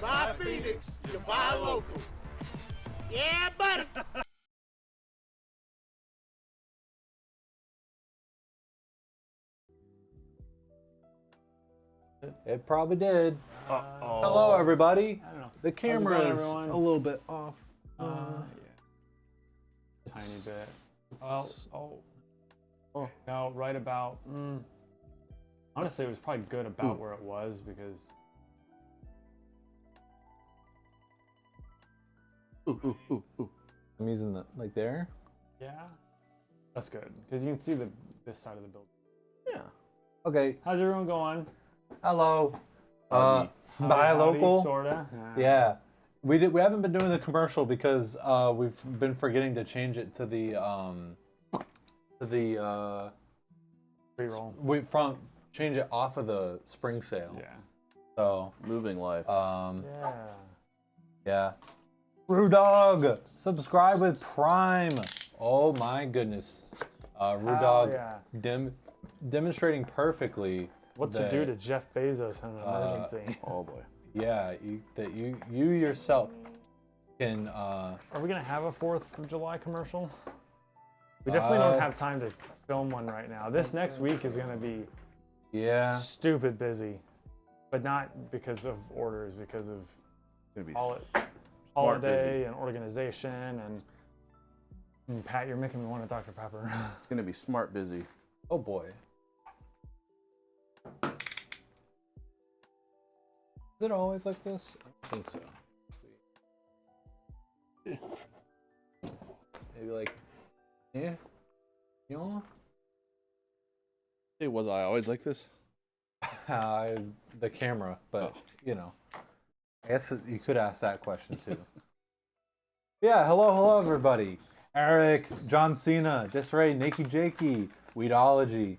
buy Phoenix, you buy local. Yeah, buddy. It probably did. Uh-oh. Hello, everybody. I don't know. The camera going, is everyone? a little bit off. Yeah. Tiny bit. Well, oh, no, right about. Honestly, it was probably good about where it was because. I'm using the like there. Yeah, that's good because you can see this side of the building. Yeah. Okay. How's everyone going? Hello. Howdy, Buy local. Sorta. Yeah. We haven't been doing the commercial because we've been forgetting to change it to the Pre-roll. change it off of the spring sale. Yeah. So Moving life. yeah. Rudog, subscribe with Prime. Oh my goodness. Rudog yeah. demonstrating perfectly What to do to Jeff Bezos in an emergency. Oh boy. Yeah, you yourself can. Are we gonna have a 4th of July commercial? We definitely don't have time to film one right now. This next week is gonna be stupid busy, but not because of orders, because of Gonna be holiday busy. and organization and Pat, you're making me want a Dr. Pepper. It's gonna be smart busy. Oh boy. Is it always like this? I think so. Maybe like, yeah, you know? Hey, was I always like this? The camera, but you know, I guess you could ask that question too. Yeah, hello everybody. Eric, John Cena, Disray, Nakey Jakey, Weedology,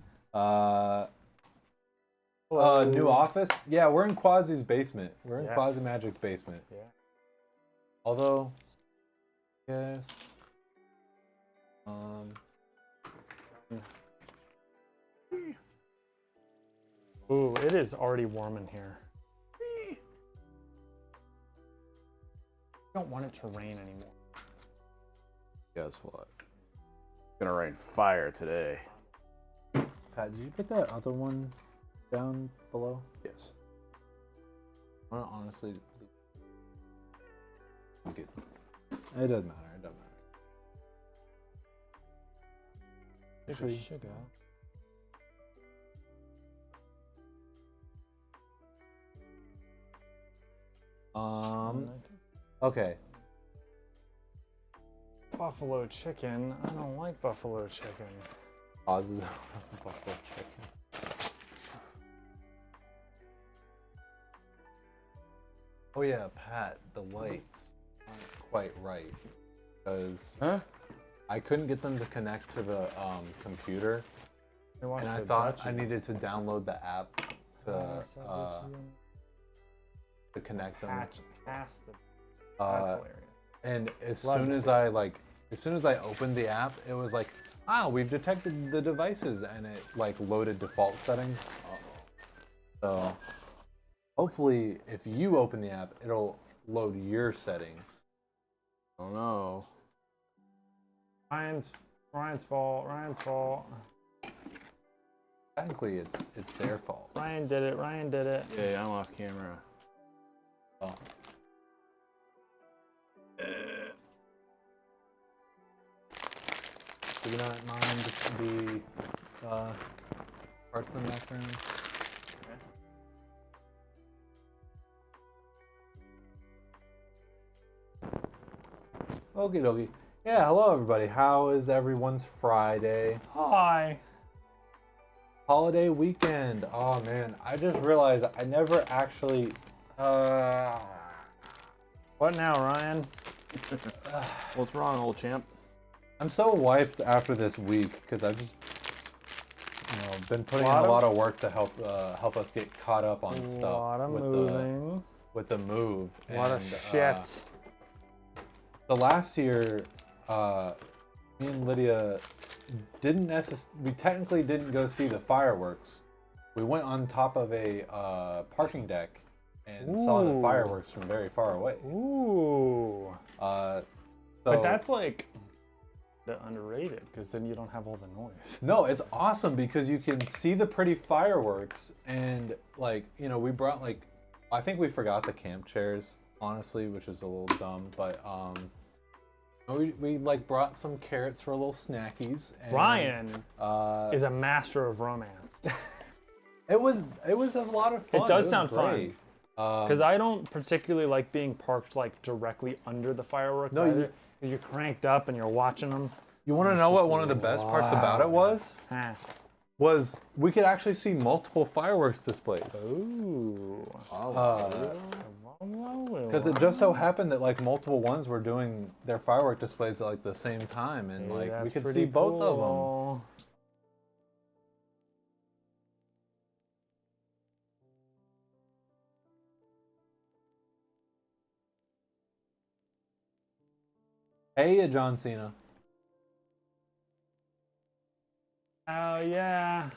new office. Yeah, we're in Quasi's basement. We're in Quasi Magic's basement. Yeah. Although, yes. Ooh, it is already warm in here. I don't want it to rain anymore. Guess what? It's gonna rain fire today. Pat, did you put that other one down below? Yes. I want to honestly. It doesn't matter. It doesn't matter. Actually, Sugar. Okay. Buffalo chicken. I don't like buffalo chicken. Pauses buffalo chicken. Oh yeah, Pat, the lights aren't quite right because I couldn't get them to connect to the computer, and I thought I needed to download the app to connect them. That's hilarious. And as soon as I opened the app, it was like, we've detected the devices, and it like loaded default settings. So hopefully, if you open the app, it'll load your settings. Oh no. Ryan's fault. Ryan's fault. Technically, it's their fault. Ryan did it. Yeah, I'm off camera. Oh. Do you not mind the parts in the background? Okie dokie. Yeah, hello everybody. How is everyone's Friday? Hi. Holiday weekend. Oh man, I just realized I never actually. What now, Ryan? What's wrong, old champ? I'm so wiped after this week because I've just, been putting in a lot of work to help us get caught up on stuff. A lot of moving. With the move. A lot of shit. The last year, me and Lydia we technically didn't go see the fireworks. We went on top of a parking deck and saw the fireworks from very far away. Ooh. So, But that's like underrated because then you don't have all the noise. No, it's awesome because you can see the pretty fireworks and like, you know, we brought like, I think we forgot the camp chairs, honestly, which is a little dumb, but we like brought some carrots for a little snackies. And, Ryan is a master of romance. It was a lot of fun. It does sound great. fun. Because I don't particularly like being parked like directly under the fireworks either. Because you're cranked up and you're watching them. You want to know what one of the best parts about it was? Was we could actually see multiple fireworks displays. Ooh. Because it just so happened that like multiple ones were doing their firework displays at like the same time, and like we could see both of them. Hey, John Cena. Oh, yeah.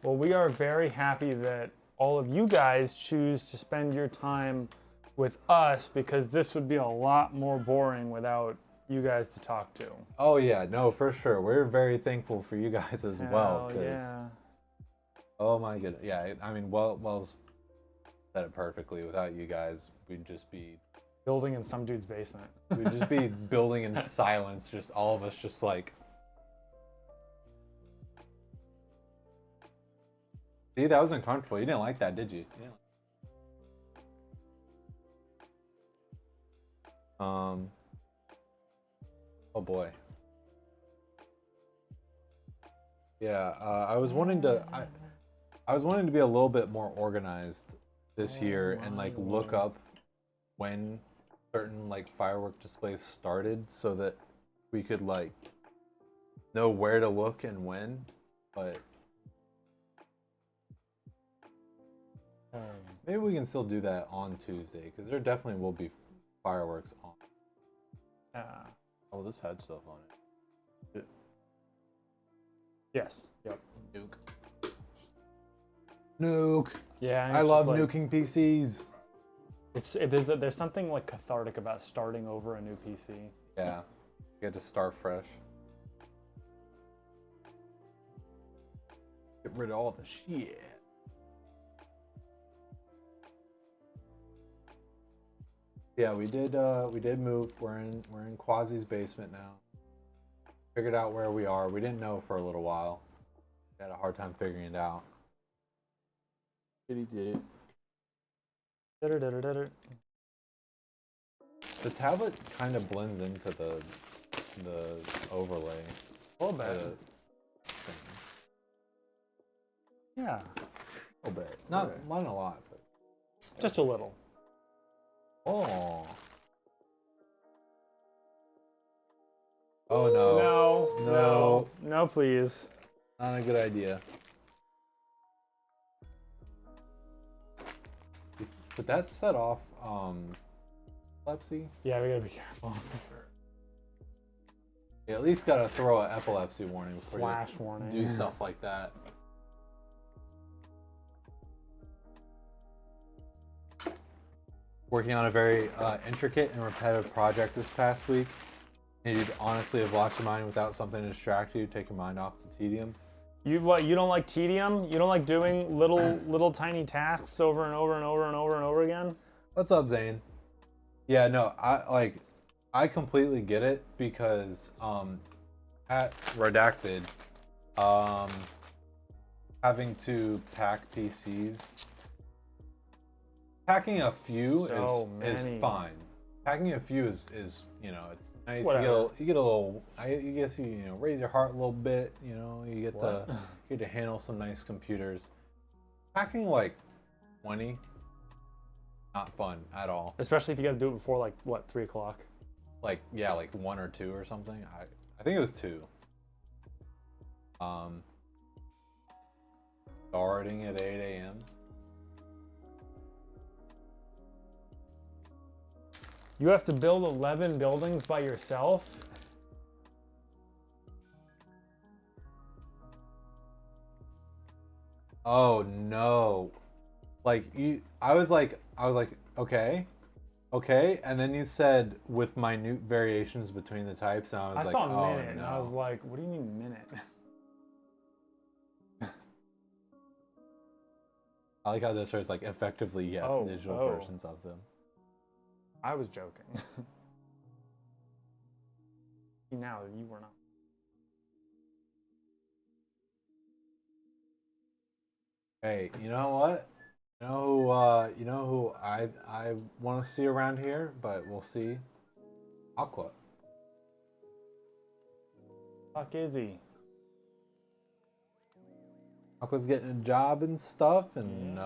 Well, we are very happy that all of you guys choose to spend your time with us because this would be a lot more boring without you guys to talk to. Oh, yeah. No, for sure. We're very thankful for you guys as well. Oh, yeah. Oh, my goodness. Yeah, I mean, Wells said it perfectly. Without you guys, we'd just be... building in some dude's basement. We'd just be building in silence, just all of us just like... See, that was uncomfortable. You didn't like that, did you? Yeah. Oh boy. Yeah, I was wanting to be a little bit more organized this year and like look up when certain like firework displays started so that we could like know where to look and when, but maybe we can still do that on Tuesday because there definitely will be fireworks on. Oh, this had stuff on it. Yes. Yep. Nuke. Yeah. I love nuking PCs. There's something like cathartic about starting over a new PC. Yeah. You get to start fresh. Get rid of all the shit. Yeah, we did move. We're in Quasi's basement now. Figured out where we are. We didn't know for a little while. We had a hard time figuring it out. He did it. The tablet kind of blends into the overlay. A little bit. Yeah. A little bit. Not a lot, but just a little. Oh. Oh no. No, please. Not a good idea. But that set off epilepsy? Yeah, we gotta be careful. You at least gotta throw an epilepsy warning before Flash you warning. do stuff like that. Working on a very intricate and repetitive project this past week. And you'd honestly have lost your mind without something to distract you, take your mind off the tedium. You don't like tedium? You don't like doing little tiny tasks over and over and over and over and over again? What's up, Zane? Yeah, no, I completely get it because at Redacted, having to pack PCs, packing a few is fine. Packing a few is you know, it's nice. You get a little. I guess you raise your heart a little bit. You know, you get to handle some nice computers. Packing like 20, not fun at all. Especially if you got to do it before like what, 3 o'clock? Like 1 or 2 or something. I think it was 2. Starting at 8 a.m. You have to build 11 buildings by yourself? Oh no. like I was like, okay, and then you said with minute variations between the types, and I was I like, saw oh minute, and I was no. like, what do you mean minute? I like how this was like effectively yes, Oh, digital oh. versions of them. I was joking. Now you were not. Hey, you know what? You know who I want to see around here, but we'll see. Aqua. Fuck is he? Aqua's getting a job and stuff, and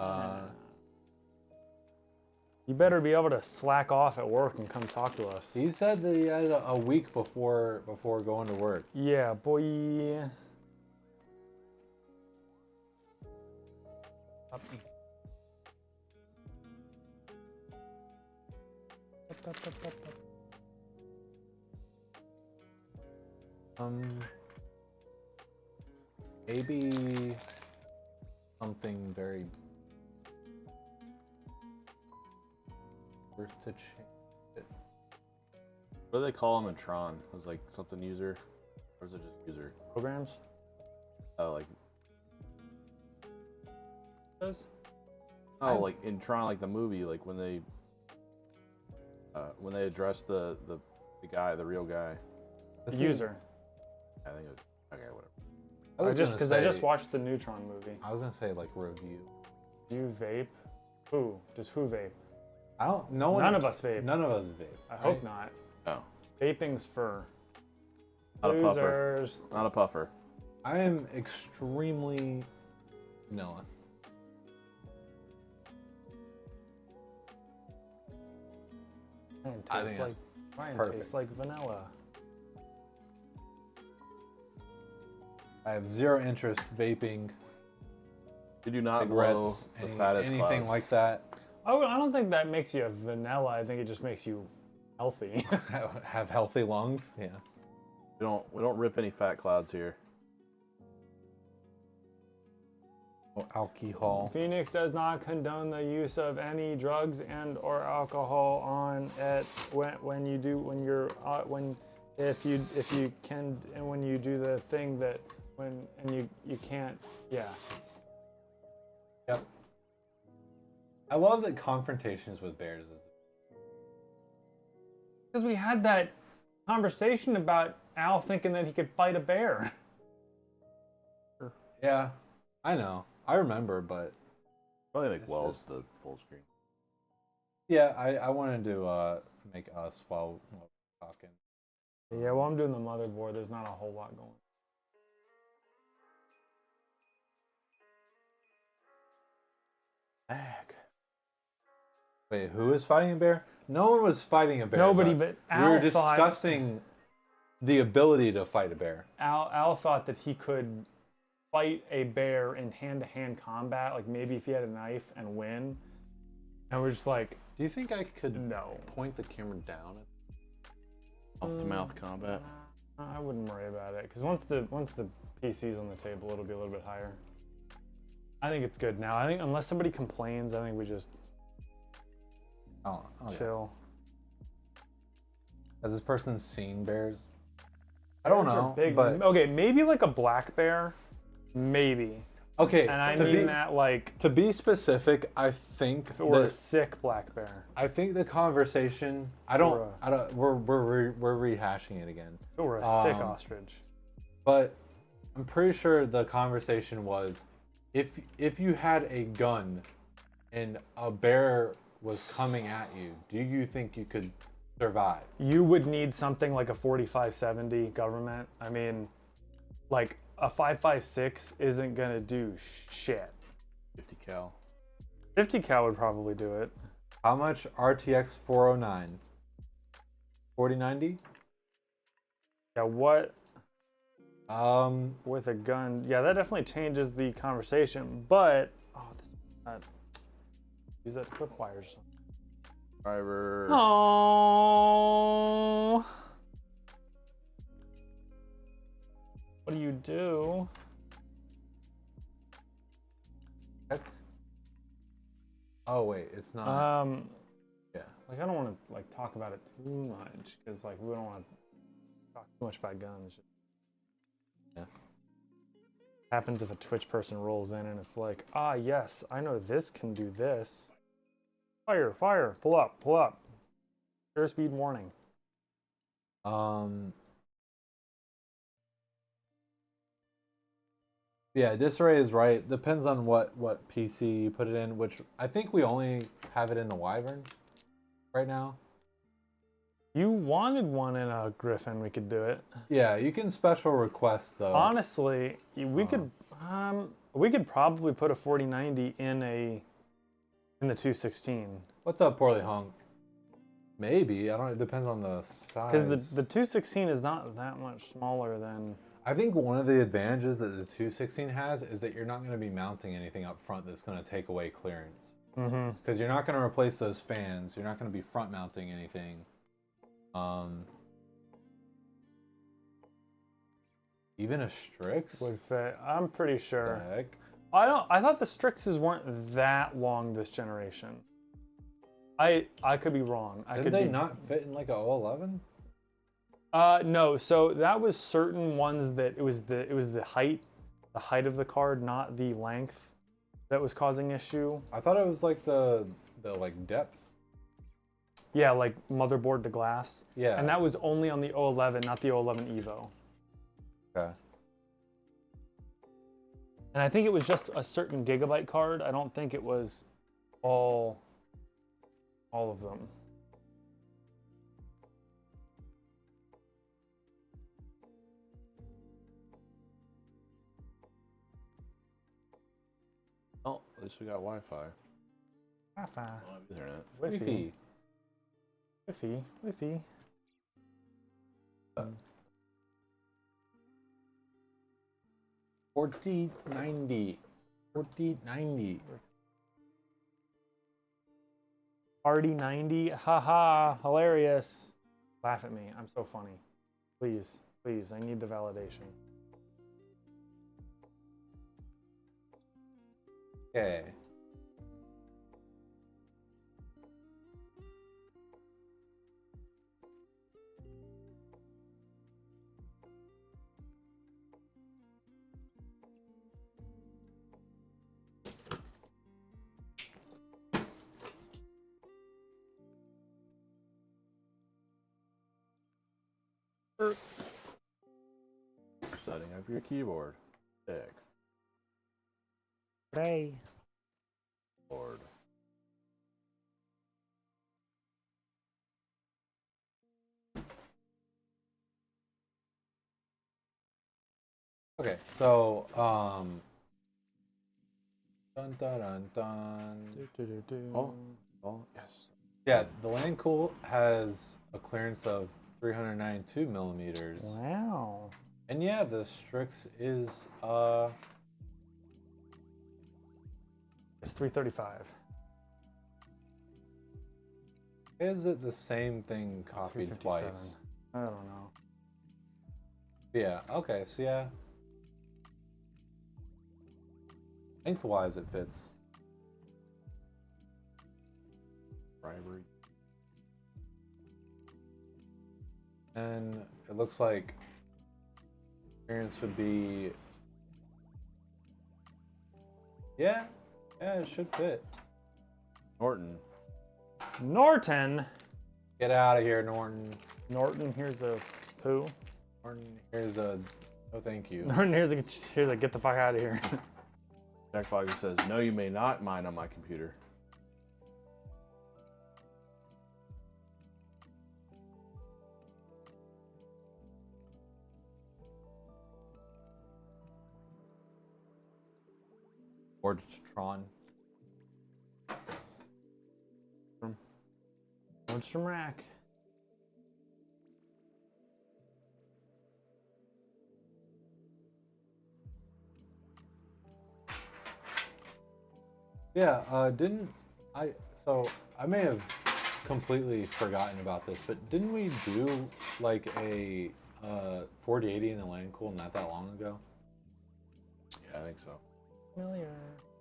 You better be able to slack off at work and come talk to us. he said that he had a week before going to work. Yeah, boy. Maybe something very worth to change it. What do they call him in Tron? It was like something user, or is it just user? Programs? Oh, like Those? like in Tron, like the movie, like when they address the guy, the real guy. The user. I think it was, okay, whatever. I just watched the Neutron movie. I was gonna say like review. You vape? Who? Does who vape? I don't. No one. None of us vape. None of us vape. I hope not. No, Vaping's for not a puffer. losers. Not a puffer. I am extremely vanilla. Mine I tastes think like that's mine perfect. tastes like vanilla. I have zero interest vaping, You do not blow cigarettes, the fattest anything cloud. like that. I don't think that makes you vanilla. I think it just makes you healthy. Have healthy lungs. Yeah. We don't rip any fat clouds here. No alcohol. Phoenix does not condone the use of any drugs and or alcohol on it when you do if you can and when you do the thing that you can't. Yeah. Yep. I love that confrontations with bears is. Because we had that conversation about Al thinking that he could fight a bear. Yeah, I know. I remember, but Probably make It's Wells just- the full screen. yeah, I wanted to make us while we're talking. Yeah, well, I'm doing the motherboard. There's not a whole lot going. Back. Wait, who is fighting a bear? No one was fighting a bear. Nobody, but we Al were thought- discussing the ability to fight a bear. Al thought that he could fight a bear in hand-to-hand combat, like maybe if he had a knife and win. And we're just like, Do you think I could no. point the camera down? Off to mouth combat. I wouldn't worry about it because once the PC's on the table, it'll be a little bit higher. I think it's good now. I think unless somebody complains, I think we just Oh, okay. chill. Has this person seen bears? I don't Bears are know, big. but Okay, maybe like a black bear, maybe. okay. And I to mean be, that like to be specific, I think if it were a that- sick black bear. I think the conversation. Or We're rehashing it again. If it were a sick Um, ostrich. But I'm pretty sure the conversation was, if you had a gun, and a bear was coming at you, do you think you could survive? You would need something like a 4570 government. I mean, like a 5.56 isn't gonna do shit. 50 cal. 50 cal would probably do it. How much RTX 409? 4090? Yeah, what Um, with a gun? Yeah, that definitely changes the conversation. But use that to clip wires or something. Driver. Oh, what do you do? Oh wait, it's not. Yeah. Like I don't want to like talk about it too much because like we don't want to talk too much about guns. Yeah. Happens if a Twitch person rolls in and it's like, ah yes, I know this can do this. Fire, fire, pull up, pull up. Airspeed warning. Yeah, Disarray is right. Depends on what PC you put it in, which I think we only have it in the Wyvern right now. You wanted one in a Griffin, we could do it. Yeah, you can special request though. Honestly, we could probably put a 4090 in the 216. What's up, Poorly Hung? Maybe. I don't know. It depends on the size. Because the 216 is not that much smaller than... I think one of the advantages that the 216 has is that you're not going to be mounting anything up front that's going to take away clearance. Because you're not going to replace those fans. You're not going to be front mounting anything. Even a Strix would fit. I'm pretty sure. What the heck? I thought the Strixes weren't that long this generation. I could be wrong. Did they not fit in like a 011? No. So that was certain ones that it was the height of the card, not the length, that was causing issue. I thought it was like the like depth. Yeah, like motherboard to glass. Yeah. And that was only on the 011, not the 011 Evo. Okay. And I think it was just a certain Gigabyte card. I don't think it was all of them. Oh, at least we got Wi-Fi. Wi-Fi. Internet. Wi-Fi. Wi-Fi. Wi-Fi. 4090. 4090. Party 90. Haha. Hilarious. Laugh at me. I'm so funny. Please. Please. I need the validation. Okay. Setting up your keyboard. Sick. Ray. Board. Okay, so dun dun dun dun. Oh, yes. Yeah, the Land Cool has a clearance of 392 millimeters. Wow. And yeah, the Strix is It's 335. is it the same thing copied 357. twice? I don't know. Yeah, okay, so yeah. Lengthwise it fits. Bribery. And it looks like clearance would be, yeah, it should fit. Norton. Norton. Get out of here, Norton. Norton, here's a poo. Norton, here's a, oh thank you. Norton, here's a get the fuck out of here. Jackbox says, no, you may not mine on my computer. Or Tron. Nordstrom Rack. Yeah, so I may have completely forgotten about this, but didn't we do like a 4080 in the Land Cool not that long ago? Yeah, I think so. Familiar.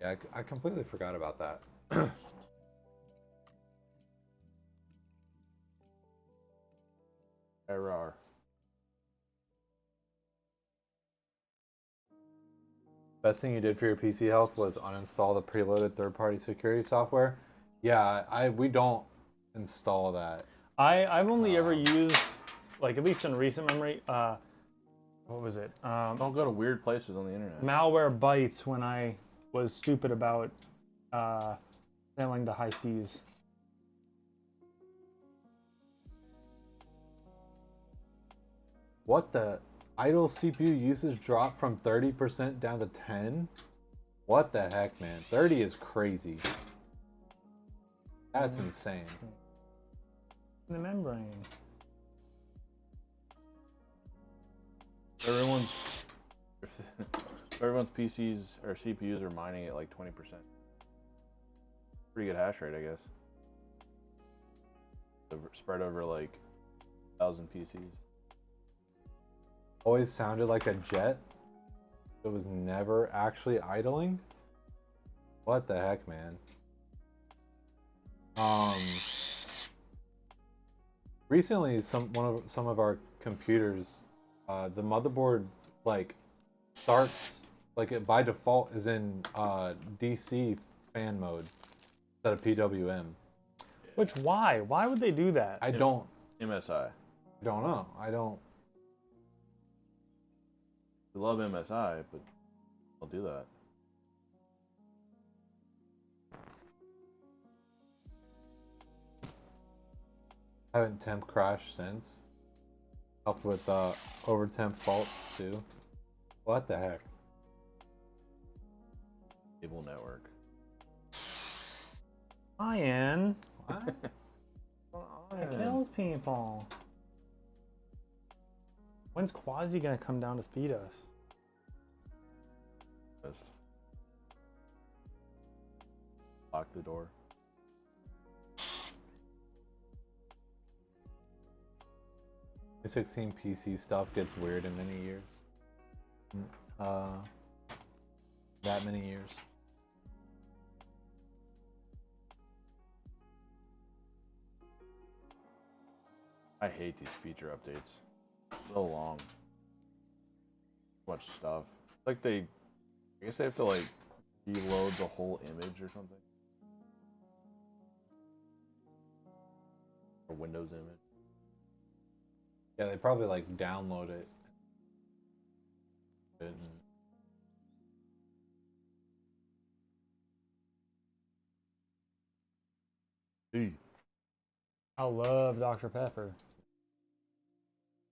Yeah, I completely forgot about that. Error. Best thing you did for your PC health was uninstall the preloaded third-party security software. Yeah, we don't install that. I've only ever used, like, at least in recent memory, what was it? Don't go to weird places on the internet. Malware Bytes when I was stupid about sailing the high seas. What the? Idle CPU usage dropped from 30% down to 10? What the heck, man? 30 is crazy. That's insane. The membrane. Everyone's PCs or CPUs are mining at like 20%. Pretty good hash rate, I guess. Spread over like 1,000 PCs. Always sounded like a jet. It was never actually idling. What the heck, man? Recently, some of our computers, the motherboard like starts like it by default is in DC fan mode instead of PWM. Which why? Why would they do that? I don't MSI. know. I don't. We love MSI, but I'll do that. Haven't temp crashed since. Helped with over temp faults too. What the heck? Cable network. Ian. What? It kills people. When's Quasi gonna come down to feed us? Just lock the door. The 16 PC stuff gets weird in many years. That many years. I hate these feature updates. So long. Too much stuff. Like I guess they have to like reload the whole image or something. Or Windows image. Yeah, they probably like download it. I love Dr. Pepper.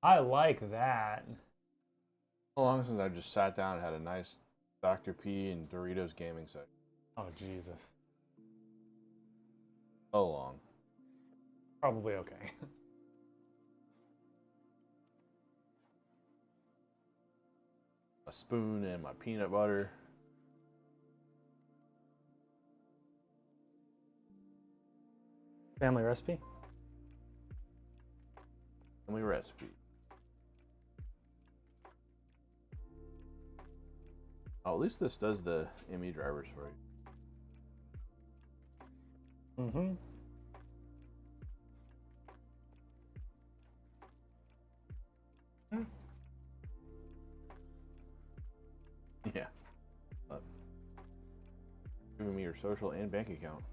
I like that. How long since I just sat down and had a nice Dr. P and Doritos gaming session? Oh, Jesus. So long. Probably okay. A spoon and my peanut butter. Family recipe? Family recipe. Oh, at least this does the ME drivers for you. Mm-hmm. Yeah. Giving me your social and bank account.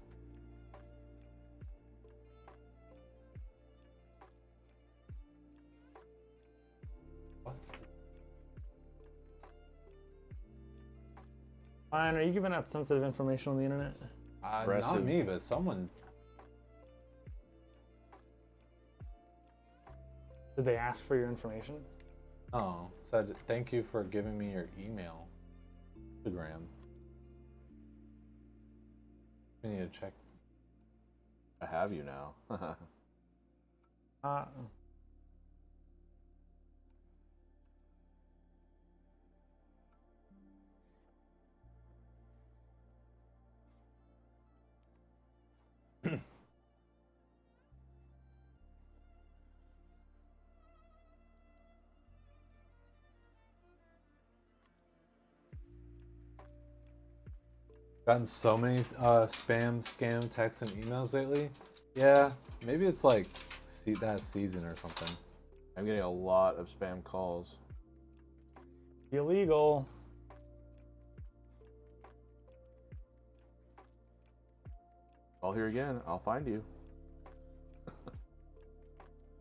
What? Ryan, are you giving out sensitive information on the internet? Not Aggressive. me, but someone. Did they ask for your information? Oh, said thank you for giving me your email. Instagram. We need to check. I have you now. Gotten so many spam, scam texts and emails lately. Yeah, maybe it's like that season or something. I'm getting a lot of spam calls. Illegal. Call here again. I'll find you.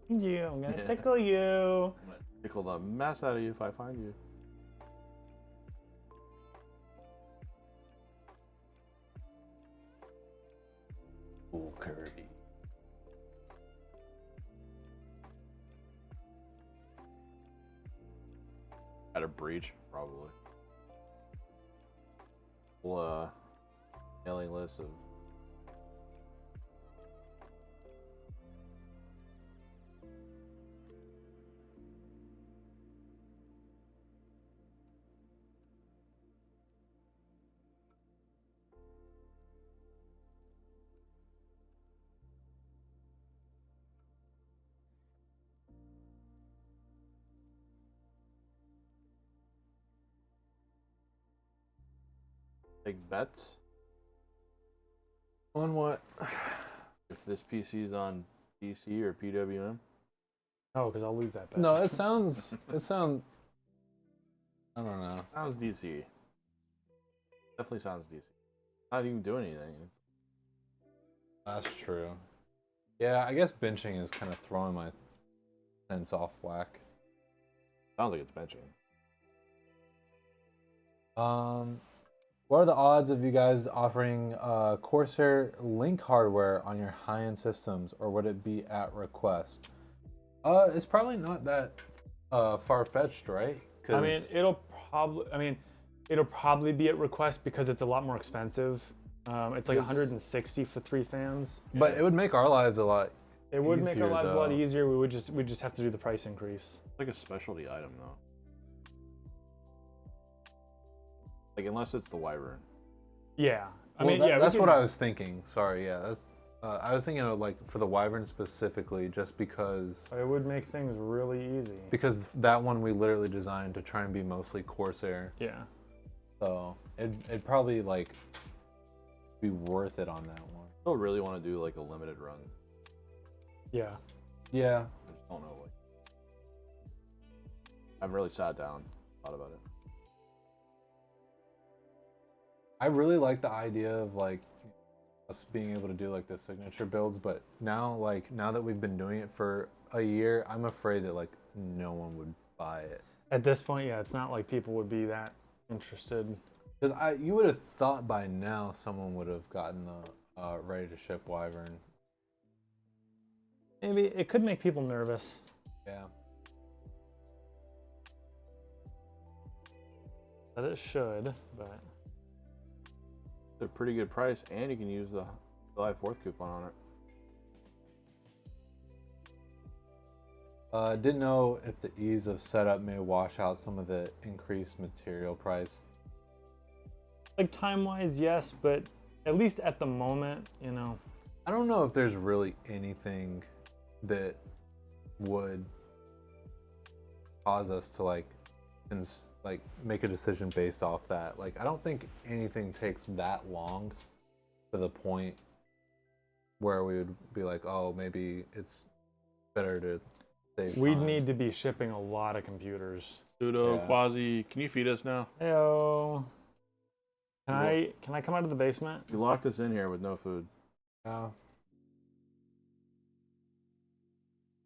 I'm gonna Yeah. tickle you. I'm gonna tickle the mess out of you if I find you. Cool Kirby. At a breach, probably. Well, mailing list of. Big bets. On what? If this PC is on DC or PWM? Oh, because I'll lose that bet. No, it sounds. I don't know. Sounds DC. Definitely sounds DC. Not even doing anything. That's true. Yeah, I guess benching is kind of throwing my sense off whack. Sounds like it's benching. What are the odds of you guys offering Corsair Link hardware on your high-end systems, or would it be at request? It's probably not that far-fetched, right? I mean, it'll probably be at request because it's a lot more expensive. It's like 160 for 3 fans. But it would make our lives a lot. It would make our easier, lives a lot though. easier. We'd just have to do the price increase. It's like a specialty item, though. Like, unless it's the Wyvern. Yeah. I Well, mean, that- yeah. that's what I was thinking. Sorry, yeah. That's. I was thinking of like for the Wyvern specifically, just because. It would make things really easy. Because that one we literally designed to try and be mostly Corsair. Yeah. So it'd probably like be worth it on that one. I still really want to do like a limited run. Yeah. Yeah. I just don't know. Like, I've really sat down, thought about it. I really like the idea of like us being able to do like the signature builds, but now that we've been doing it for a year, I'm afraid that like no one would buy it. At this point, yeah, it's not like people would be that interested. Because you would have thought by now someone would have gotten the ready to ship Wyvern. Maybe it could make people nervous. Yeah. But it should, but It's a pretty good price, and you can use the July 4th coupon on it. Didn't know if the ease of setup may wash out some of the increased material price. like time-wise, yes, but at least at the moment, you know. I don't know if there's really anything that would cause us to like make a decision based off that. Like, I don't think anything takes that long to the point where we would be like, oh, maybe it's better to save We'd time. need to be shipping a lot of computers. Pseudo, Yeah. Quasi, can you feed us now? Heyo. Can I come out of the basement? You locked us in here with no food. Yeah.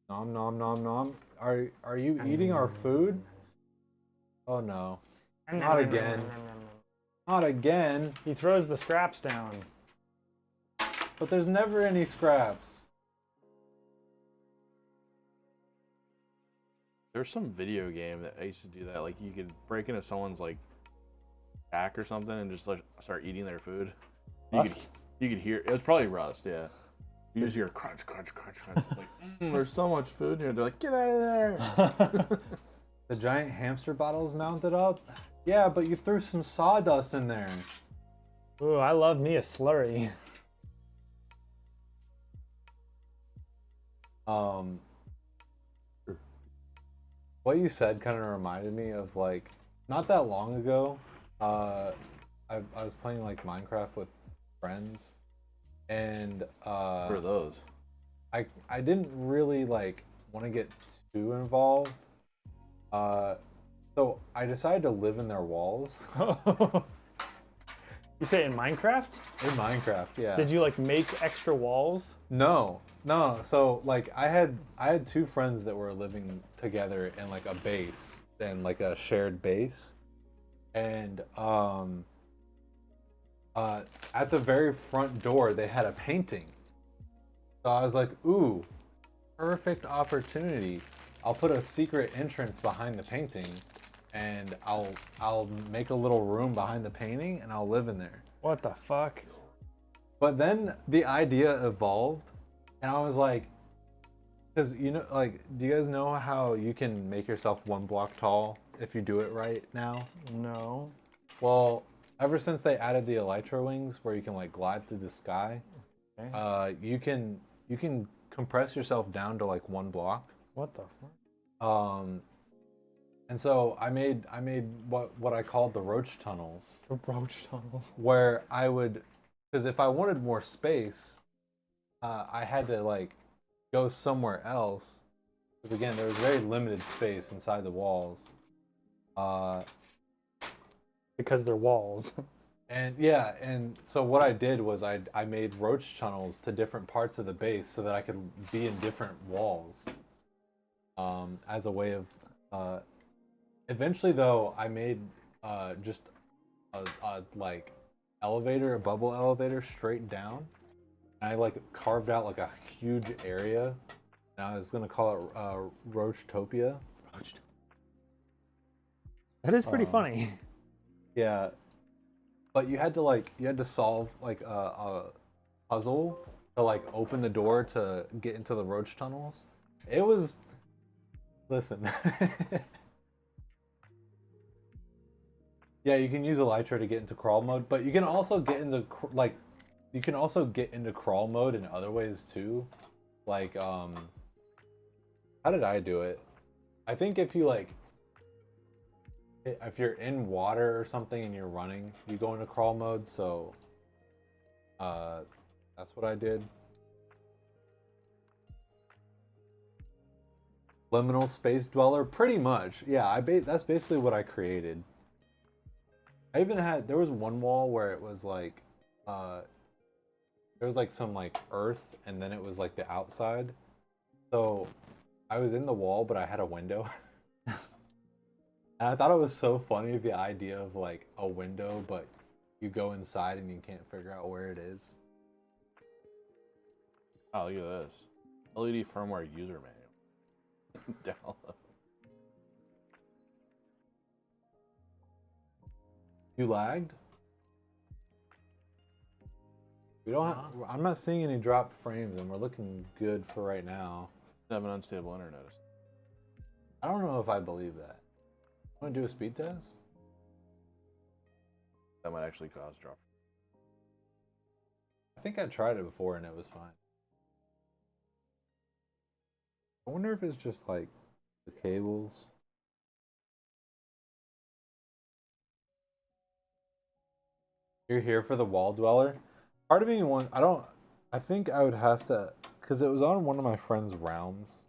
Nom nom nom nom. Are you eating our food? Oh no. Not again. Not again. He throws the scraps down. But there's never any scraps. There's some video game that I used to do that. Like, you could break into someone's like shack or something and just like start eating their food. Rust? You could hear. It was probably Rust, yeah. You just hear crunch, crunch, crunch, crunch. It's like, there's so much food here. They're like, get out of there. The giant hamster bottle's mounted up? Yeah, but you threw some sawdust in there. Ooh, I love me a slurry. What you said kind of reminded me of like, not that long ago, I was playing like Minecraft with friends, and What are those? I didn't really like want to get too involved. So I decided to live in their walls. You say in Minecraft? In Minecraft, yeah. Did you like make extra walls? No. So like I had two friends that were living together in like a base, in like a shared base, and at the very front door they had a painting. So I was like, ooh, perfect opportunity. I'll put a secret entrance behind the painting, and I'll make a little room behind the painting, and I'll live in there. What the fuck? But then the idea evolved, and I was like, because like, do you guys know how you can make yourself 1 block tall if you do it right now? No. Well, ever since they added the elytra wings, where you can like glide through the sky, Okay. you can compress yourself down to like 1 block. What the fuck? And so I made what I called the roach tunnels. The roach tunnels. Where I would, because if I wanted more space, I had to like go somewhere else. Because again, there was very limited space inside the walls. Because they're walls. And yeah, and so what I did was I made roach tunnels to different parts of the base so that I could be in different walls. As a way of, eventually though, I made just a like elevator, a bubble elevator straight down. And I like carved out like a huge area. And I was gonna call it Roachtopia. That is pretty funny. Yeah, but you had to solve like a puzzle to like open the door to get into the roach tunnels. It was, listen. Yeah, you can use elytra to get into crawl mode, but you can also get into crawl mode in other ways too. Like how did I do it? I think if you're in water or something and you're running, you go into crawl mode. So that's what I did. Liminal space dweller, pretty much. Yeah, that's basically what I created. I even there was one wall where it was like there was like some like earth, and then it was like the outside. So I was in the wall, but I had a window. And I thought it was so funny, the idea of like a window, but you go inside and you can't figure out where it is. Oh, look at this. LED firmware user manual. Download. You lagged? We don't have, I'm not seeing any dropped frames, and we're looking good for right now. I have an unstable internet. I don't know if I believe that. Want to do a speed test? That might actually cause drop. I think I tried it before and it was fine. I wonder if it's just like the cables. You're here for the wall dweller? Part of me I think I would have to, because it was on one of my friend's realms.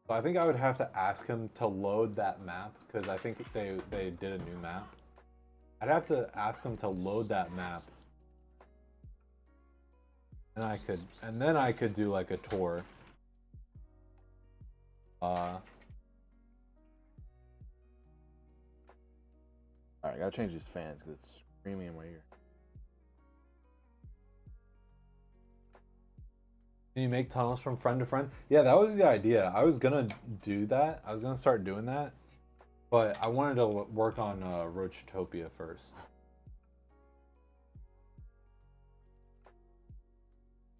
So I think I would have to ask him to load that map, because I think they did a new map. I'd have to ask him to load that map. And then I could do like a tour. Alright, I gotta change these fans because it's screaming in my ear. Can you make tunnels from friend to friend? Yeah, that was the idea. I was gonna do that. I was gonna start doing that, but I wanted to work on Roachtopia first.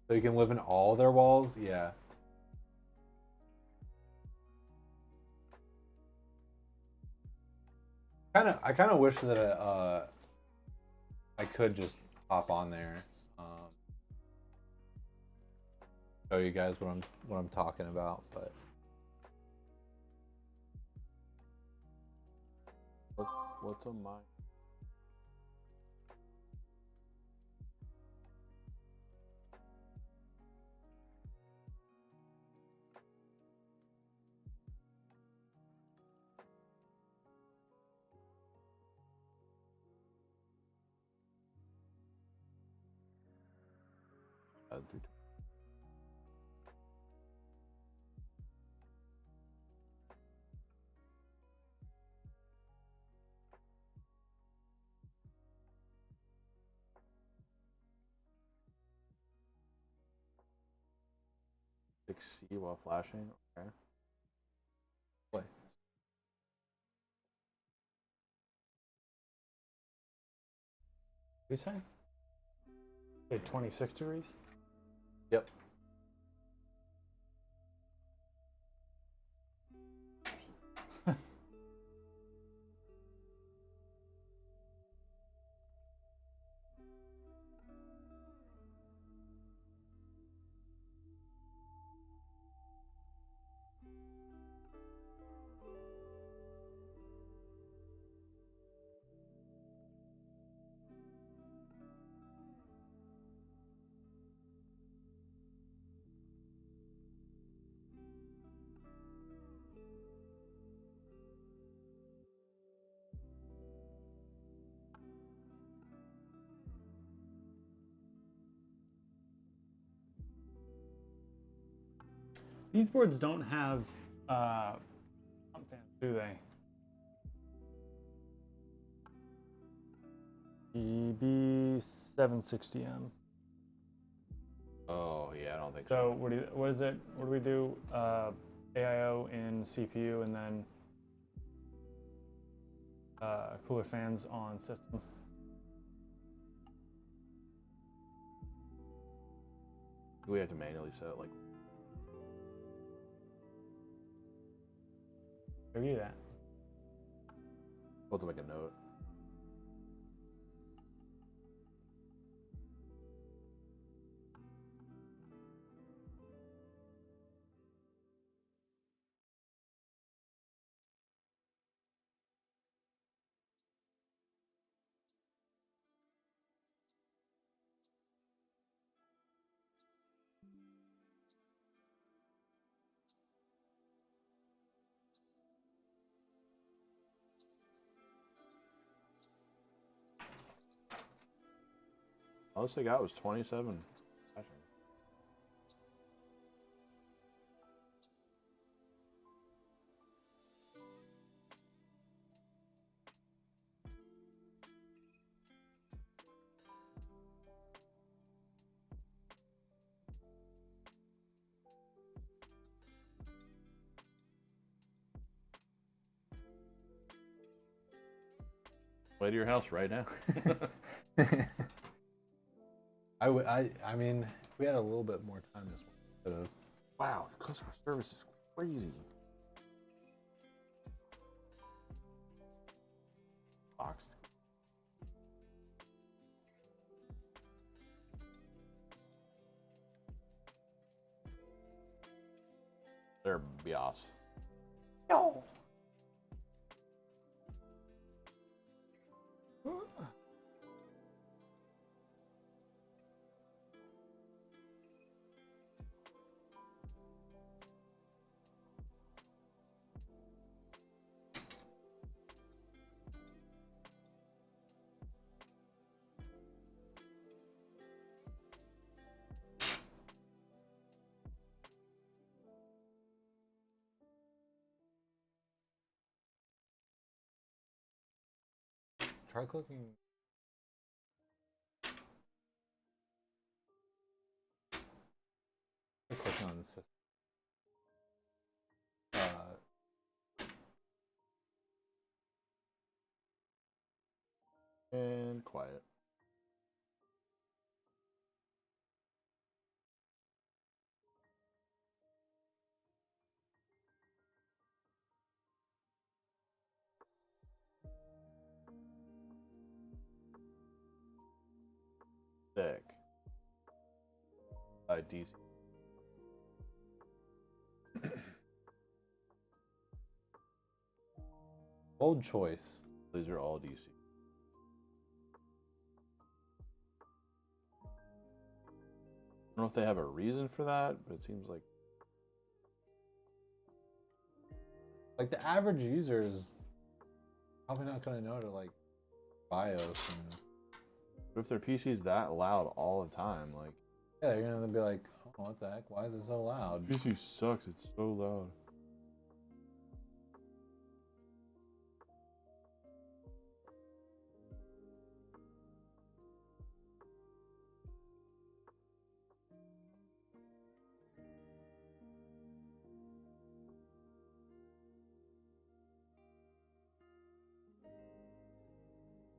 So you can live in all their walls? Yeah. I kind of wish that I could just hop on there, show you guys what I'm talking about, but What's on mine? C while flashing. Okay. Play. What did you say? Say 26 degrees? Yep. These boards don't have pump fans, do they? EB760M. Oh yeah, I don't think So what is it? What do we do? AIO in CPU and then cooler fans on system. Do we have to manually set like? Review that. We'll have to make a note. Most I got was 27. Way to your house right now. I mean, if we had a little bit more time this one could have. Wow, customer service is crazy. Boxed. They're bios. No. Try clicking. Clicking on the system. And quiet. Sick. DC. Bold choice. These are all DC. I don't know if they have a reason for that, but it seems like the average user is probably not going to know to like BIOS and. But if their PC's that loud all the time, like Yeah, you're gonna be like, oh, what the heck? Why is it so loud? PC sucks. It's so loud.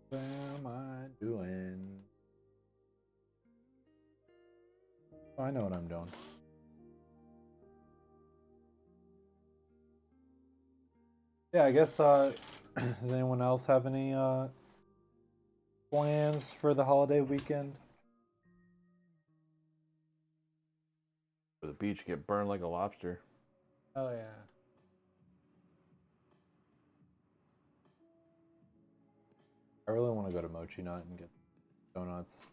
What am I doing? Oh, I know what I'm doing. Yeah, I guess, does anyone else have any, plans for the holiday weekend? For the beach, get burned like a lobster. Oh yeah. I really want to go to Mochi Nut and get donuts.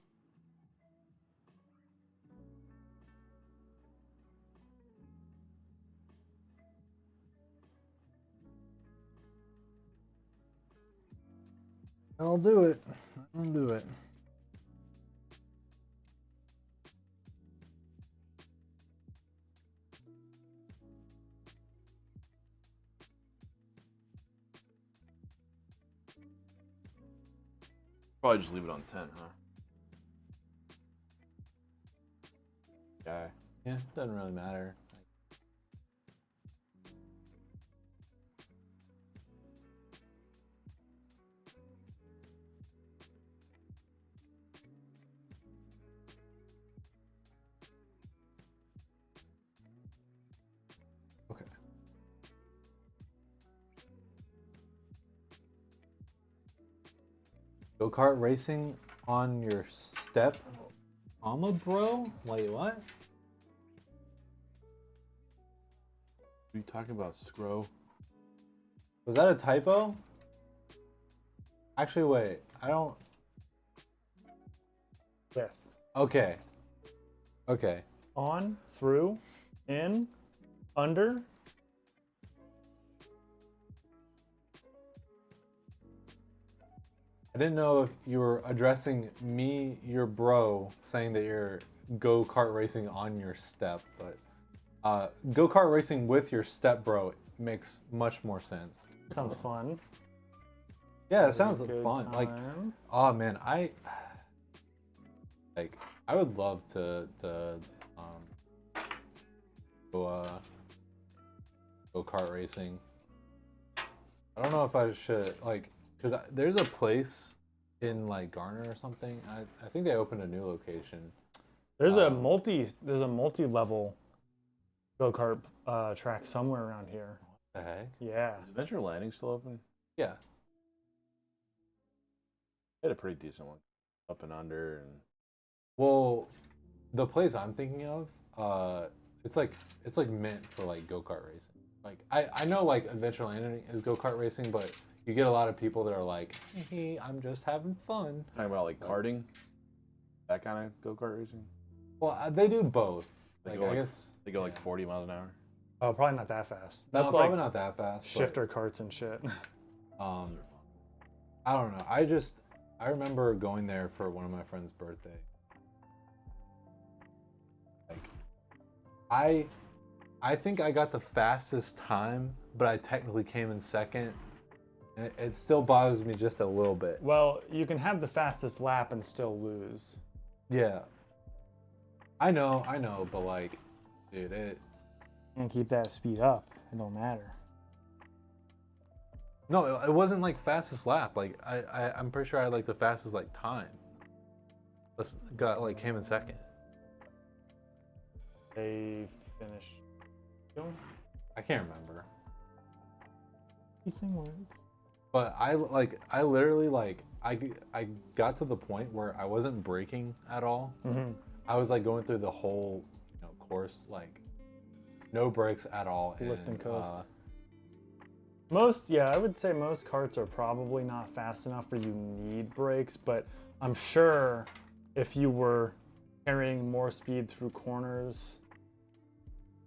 I'll do it. I'll do it. Probably just leave it on 10, huh? Guy. Yeah, doesn't really matter. Okay. Go-kart racing on your step? Bro? Wait, what? What are you talking about, Scro? Was that a typo? Actually, wait. I don't... With. Okay. Okay. On, through, in, under. I didn't know if you were addressing me, your bro, saying that you're go-kart racing on your step, but go-kart racing with your step bro makes much more sense. Sounds fun. Yeah, it sounds Good fun. Like, time. oh man, I would love to go kart racing. I don't know if I should, like, because there's a place in like Garner or something. I think they opened a new location. There's a multi-level go-kart track somewhere around here. What the heck? Yeah. Is Adventure Landing still open? Yeah. They had a pretty decent one. Up and under and... Well, the place I'm thinking of, it's like meant for like go-kart racing. Like I know like Adventure Landing is go-kart racing, but you get a lot of people that are like, hey, I'm just having fun. Talking about like karting? That kind of go-kart racing? Well, they do both. They Like, go I like, guess they go like 40 miles an hour. Oh, probably not that fast. that's That's probably like not that fast. shifter carts and shit. But, I don't know. I remember going there for one of my friend's birthday. Like, I think I got the fastest time, but I technically came in second. And it still bothers me just a little bit. Well, you can have the fastest lap and still lose. Yeah. I know, but like, dude, And keep that speed up. It don't matter. no, it wasn't like fastest lap. Like, I'm pretty sure I had like the fastest like time. Came in second. They finished. I can't remember. These thing works. But I literally like I got to the point where I wasn't braking at all. Mm-hmm. I was like going through the whole course like no brakes at all. Lift and coast. I would say most karts are probably not fast enough where you need brakes, but I'm sure if you were carrying more speed through corners,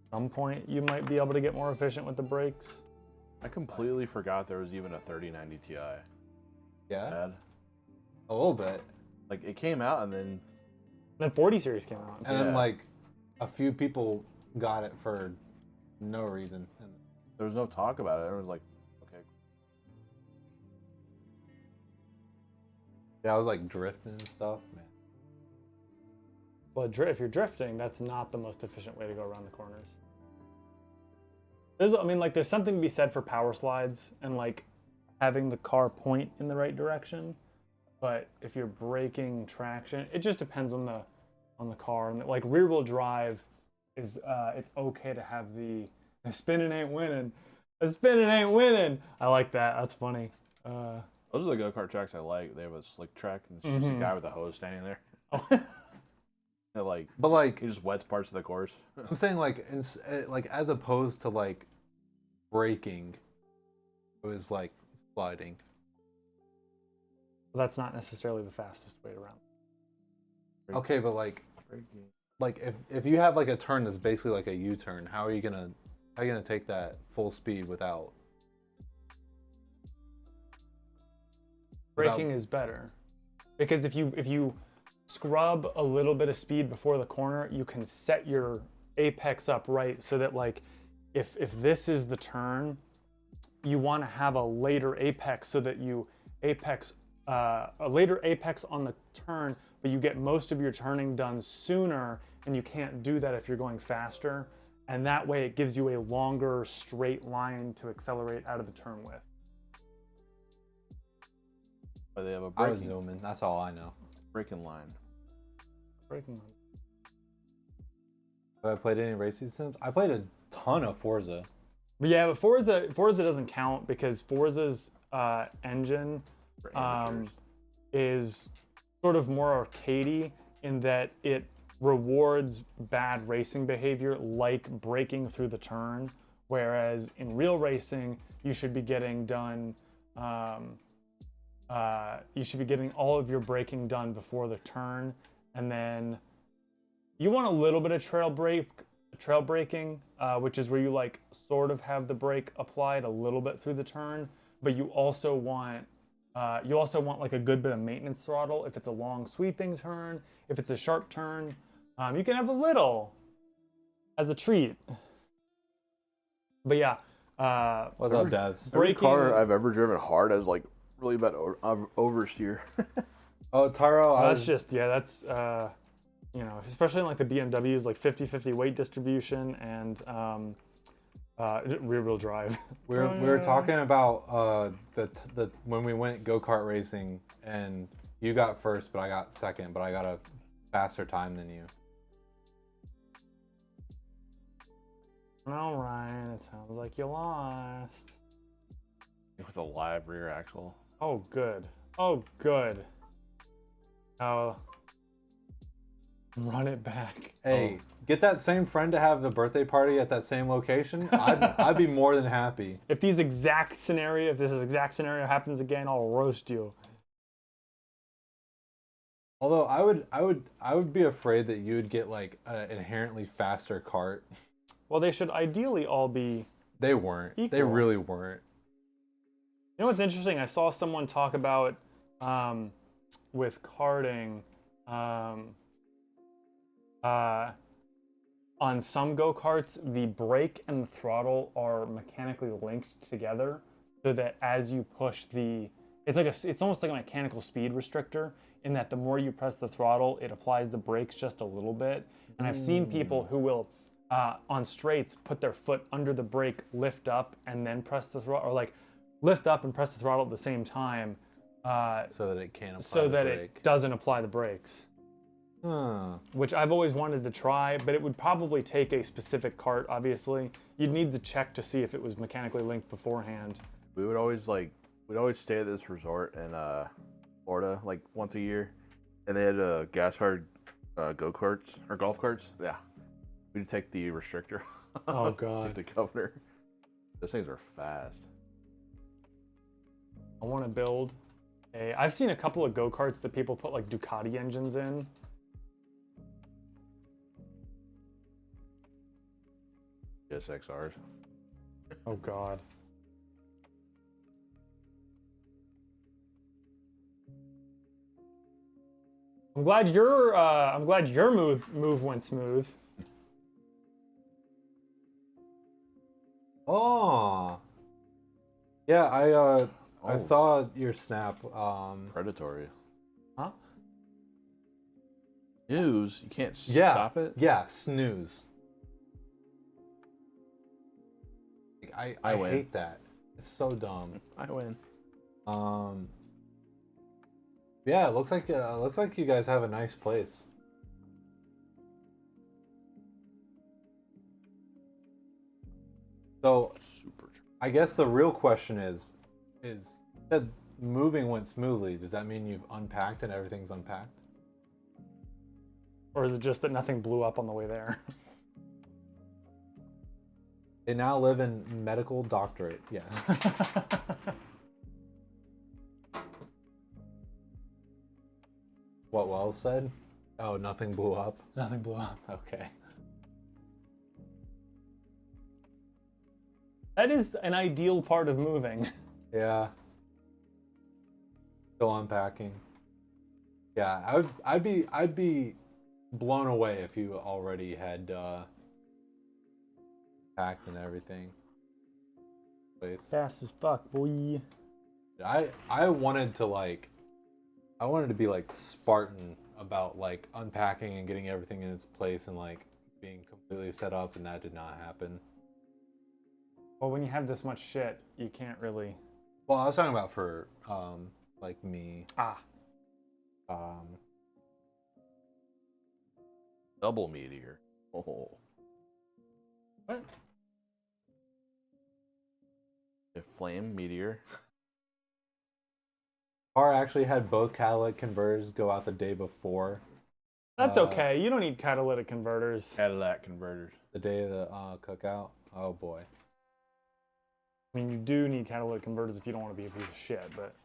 at some point you might be able to get more efficient with the brakes. I completely forgot there was even a 3090 Ti. Yeah, Bad. a little bit. Like it came out and then Then 40 series came out. And then like a few people got it for no reason. And There was no talk about it. Everyone was like, okay. yeah, I was like drifting and stuff, man. Well, if you're drifting, that's not the most efficient way to go around the corners. There's something to be said for power slides and like having the car point in the right direction. But if you're braking traction, it just depends on the car. And like rear wheel drive is it's okay to have the spinning ain't winning. The spinning ain't winning. I like that. That's funny. Those are the go-kart tracks I like. They have a slick track and it's just a guy with a hose standing there. But like he just wets parts of the course. I'm saying like as opposed to like braking, it was like sliding. That's not necessarily the fastest way around. Okay, but like if you have like a turn that's basically like a U-turn, how are you gonna take that full speed without? Braking is better because if you scrub a little bit of speed before the corner, you can set your apex up right so that like if this is the turn, you want to have a later apex so that you a later apex on the turn, but you get most of your turning done sooner, and you can't do that if you're going faster. And that way it gives you a longer straight line to accelerate out of the turn with. But they have a I was zooming. That's all I know. braking line. Braking line. Have I played any racing sims? I played a ton of Forza. But yeah, but Forza doesn't count because Forza's engine is sort of more arcadey in that it rewards bad racing behavior like braking through the turn, whereas in real racing you should be getting done you should be getting all of your braking done before the turn, and then you want a little bit of trail braking, which is where you like sort of have the brake applied a little bit through the turn, but you also want like a good bit of maintenance throttle if it's a long sweeping turn. If it's a sharp turn, you can have a little as a treat. But yeah, What's up, devs? Every car I've ever driven hard has like really bad oversteer. Oh, Taro, that's especially in like the BMWs, like 50-50 weight distribution and rear wheel drive. We were talking about the when we went go-kart racing, and you got first, but I got second, but I got a faster time than you. All right, it sounds like you lost. With a live rear axle. Oh, good. Oh, good. Oh. Run it back. Hey, get that same friend to have the birthday party at that same location. I'd be more than happy. If this exact scenario happens again, I'll roast you. Although I would be afraid that you would get like an inherently faster cart. Well, they should ideally all be. They weren't. Equal. They really weren't. You know what's interesting? I saw someone talk about with karting. On some go-karts, the brake and the throttle are mechanically linked together, so that as you push it's almost like a mechanical speed restrictor, in that the more you press the throttle, it applies the brakes just a little bit. And I've seen people who will, on straights, put their foot under the brake, lift up, and then press the throttle, or like lift up and press the throttle at the same time, so that it can apply so the that brake. it doesn't apply the brakes. Which I've always wanted to try, but it would probably take a specific cart, obviously. You'd need to check to see if it was mechanically linked beforehand. We'd always stay at this resort in Florida like once a year, and they had gas-powered go-karts or golf carts. Yeah, we'd take the restrictor. Oh god. Take the governor. Those things are fast. I want to build I've seen a couple of go-karts that people put like Ducati engines in. SXRs. Oh god. I'm glad your move went smooth. Oh. Yeah, I saw your snap. Predatory. Huh? News? You can't Yeah, stop it? yeah, snooze. Like, I win. hate that. It's so dumb. I win. Yeah, it looks like you guys have a nice place. So, I guess the real question is that moving went smoothly. Does that mean you've unpacked and everything's unpacked? Or is it just that nothing blew up on the way there? They now live in medical doctorate. Yes. What Wells said? Oh, nothing blew up. Nothing blew up. Okay. That is an ideal part of moving. Yeah. Still unpacking. Yeah, I'd be blown away if you already had packed and everything. Place. Fast as fuck, boy. I wanted to be like Spartan about like unpacking and getting everything in its place and like being completely set up, and that did not happen. Well, when you have this much shit, you can't really. Well, I was talking about for like me. Double meteor. Oh. What? A flame meteor. Car actually had both catalytic converters go out the day before. That's okay. You don't need catalytic converters. Cadillac converters. The day of the cookout. Oh boy. I mean, you do need catalytic converters if you don't want to be a piece of shit, but.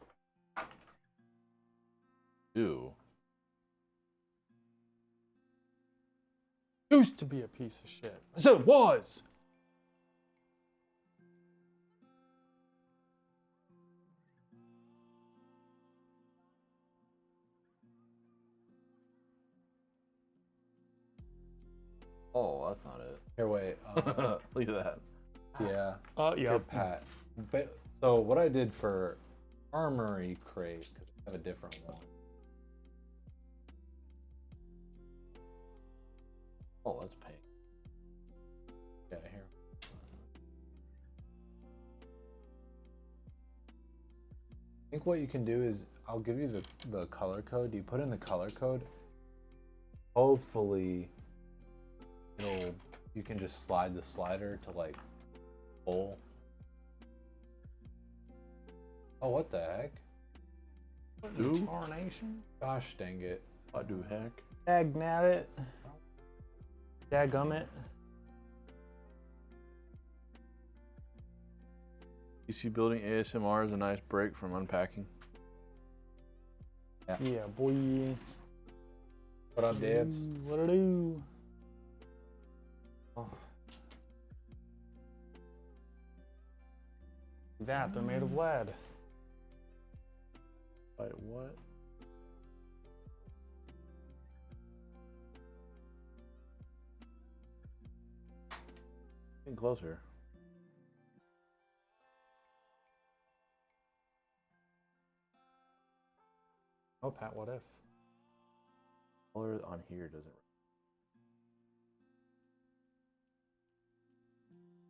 Ew. Used to be a piece of shit. I said it was! Oh, that's not it. Here, wait. Look at that. Yeah. Yeah. Good Pat. But, so what I did for Armory Crate, because I have a different one. Oh, that's pink. Yeah, here. I think what you can do is I'll give you the color code. You put in the color code. Hopefully, you can just slide the slider to like full. Oh, what the heck? Tarnation? Gosh dang it. What do heck? Dagnabbit. Dadgummit. PC building ASMR is a nice break from unpacking. Yeah, boy. What up, Dibs? What I do? Oh. That, they're made of lead. Wait, what? Getting closer. Oh, Pat, what if? Color on here doesn't.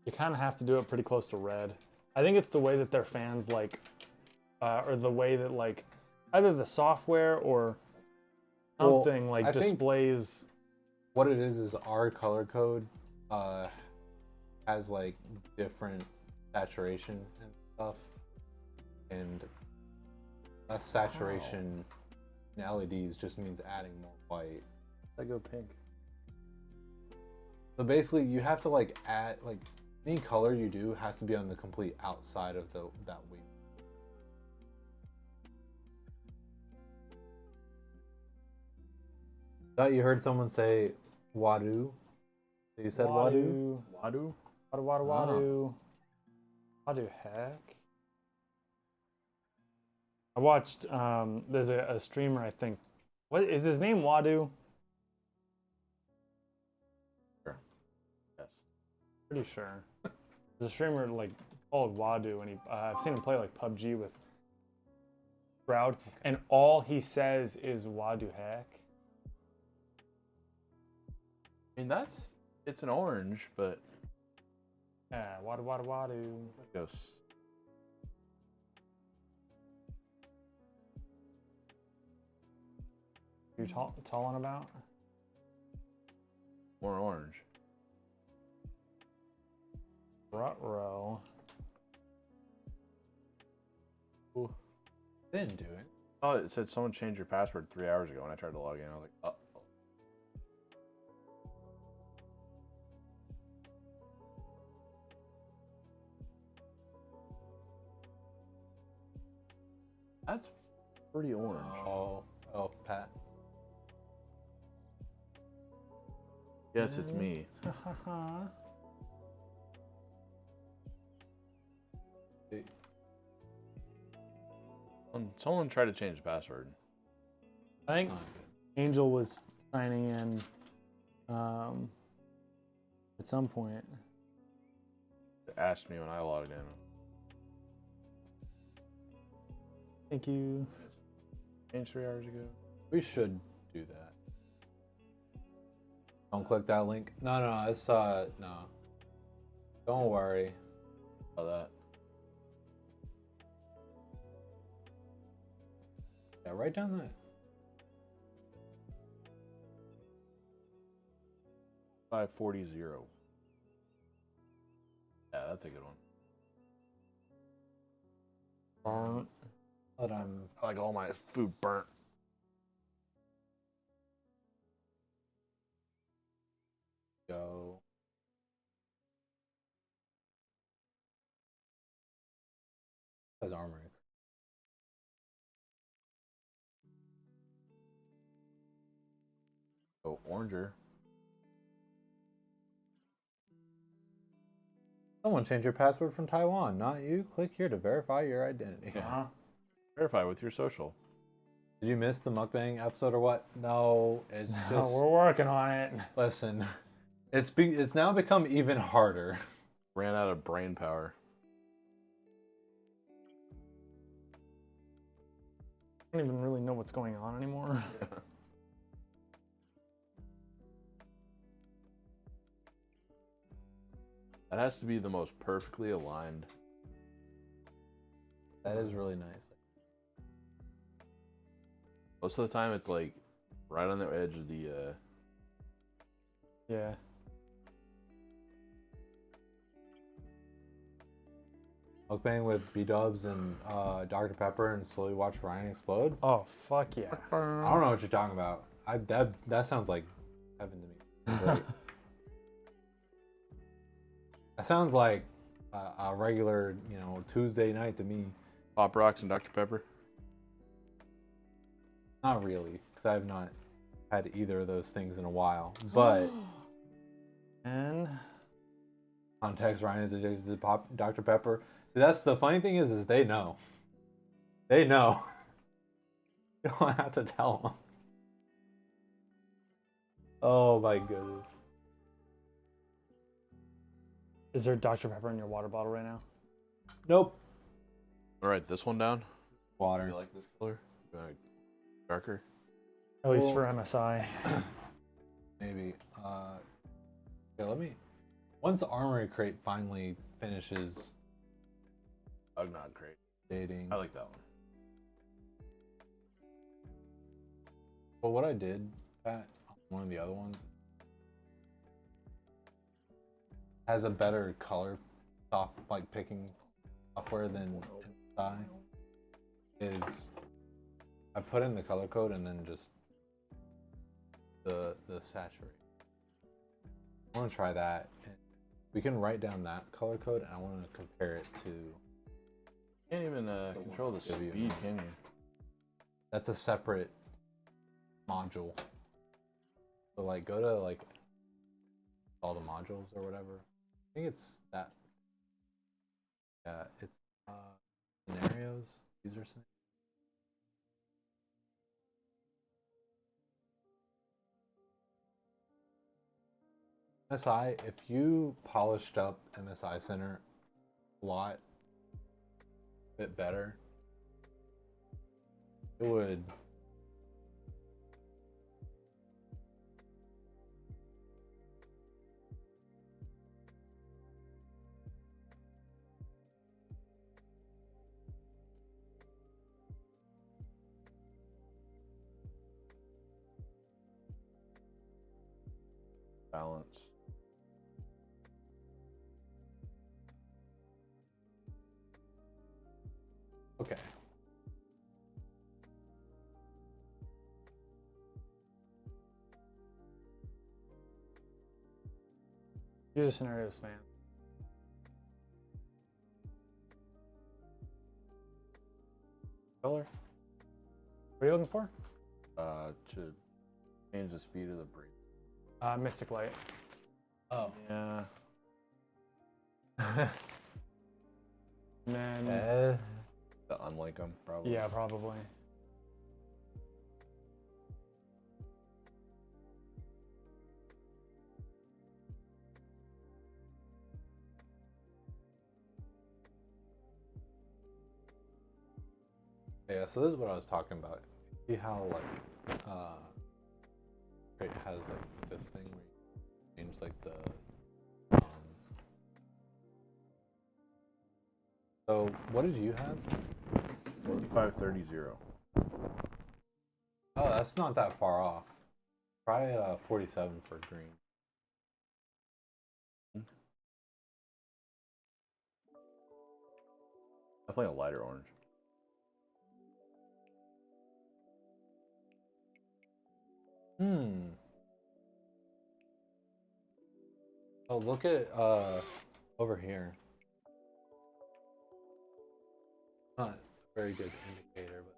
You kind of have to do it pretty close to red. I think it's the way that their fans like, or the way that like, either the software or something like displays. What it is our color code has like different saturation and stuff, and less saturation in LEDs just means adding more white. I go pink. So basically, you have to like add like any color you do has to be on the complete outside of that wheel. Thought you heard someone say Wadu. So you said Wadu? Wadu? Wadu. Wadu heck. I watched, there's a streamer, I think, What is his name? Wadu? Sure. Yes. Pretty sure. There's a streamer like called Wadu, and I've seen him play like PUBG with Shroud, and all he says is Wadu heck. I mean, it's an orange, but Yeah, Wadu. it goes. You talking about? More orange. Front row. Ooh. Didn't do it. Oh, it said someone changed your password 3 hours ago when I tried to log in. I was like, oh. That's pretty orange. Oh, Pat. Yes, it's me. Someone tried to change the password. I think Angel was signing in at some point. It asked me when I logged in. Thank you. Changed 3 hours ago. We should do that. Don't click that link. No, it's no. Don't worry. About that. Yeah, write down that. 540. Yeah, that's a good one. But I'm I like all my food burnt. go. Has armory. Oh, oranger. Someone changed your password from Taiwan, not you. Click here to verify your identity. Verify with your social. Did you miss the mukbang episode or what? No, it's just. We're working on it. Listen, it's now become even harder. Ran out of brain power. I don't even really know what's going on anymore. That has to be the most perfectly aligned. That is really nice. Most of the time, it's like right on the edge of the. Yeah. Mukbang with B-dubs and Dr. Pepper and slowly watch Ryan explode. Oh fuck yeah. I don't know what you're talking about. That sounds like heaven to me. Great. That sounds like a regular, Tuesday night to me. Pop Rocks and Dr. Pepper. Not really, because I have not had either of those things in a while. But And context, Ryan is addicted to Dr. Pepper. See, that's the funny thing is they know. They know. You don't have to tell them. Oh my goodness. is there Dr. Pepper in your water bottle right now? Nope. All right, this one down. Water. You like this color? You want a darker? At least for MSI. Maybe. Yeah, once Armory Crate finally finishes Ugnaught crate. dating. I like that one. Well, what I did, Pat, one of the other ones, has a better color picking software than MSI. Is I put in the color code and then just the saturate. I want to try that. We can write down that color code and I want to compare it to. Can't even control the speed, can you? That's a separate module. So go to all the modules or whatever. I think it's that. Yeah, it's scenarios, user scenarios. MSI, if you polished up MSI Center a lot bit better, it would balance. okay. User scenarios fan. Color? What are you looking for? To change the speed of the breeze. Mystic Light. Oh. Yeah. And then, To unlike them, probably. yeah, probably. Yeah, so this is what I was talking about. See how like it has like this thing where you change like the so what did you have? It was 530. Oh, that's not that far off. Try 47 for green. Definitely a lighter orange. Oh, look at over here. Not a very good indicator, but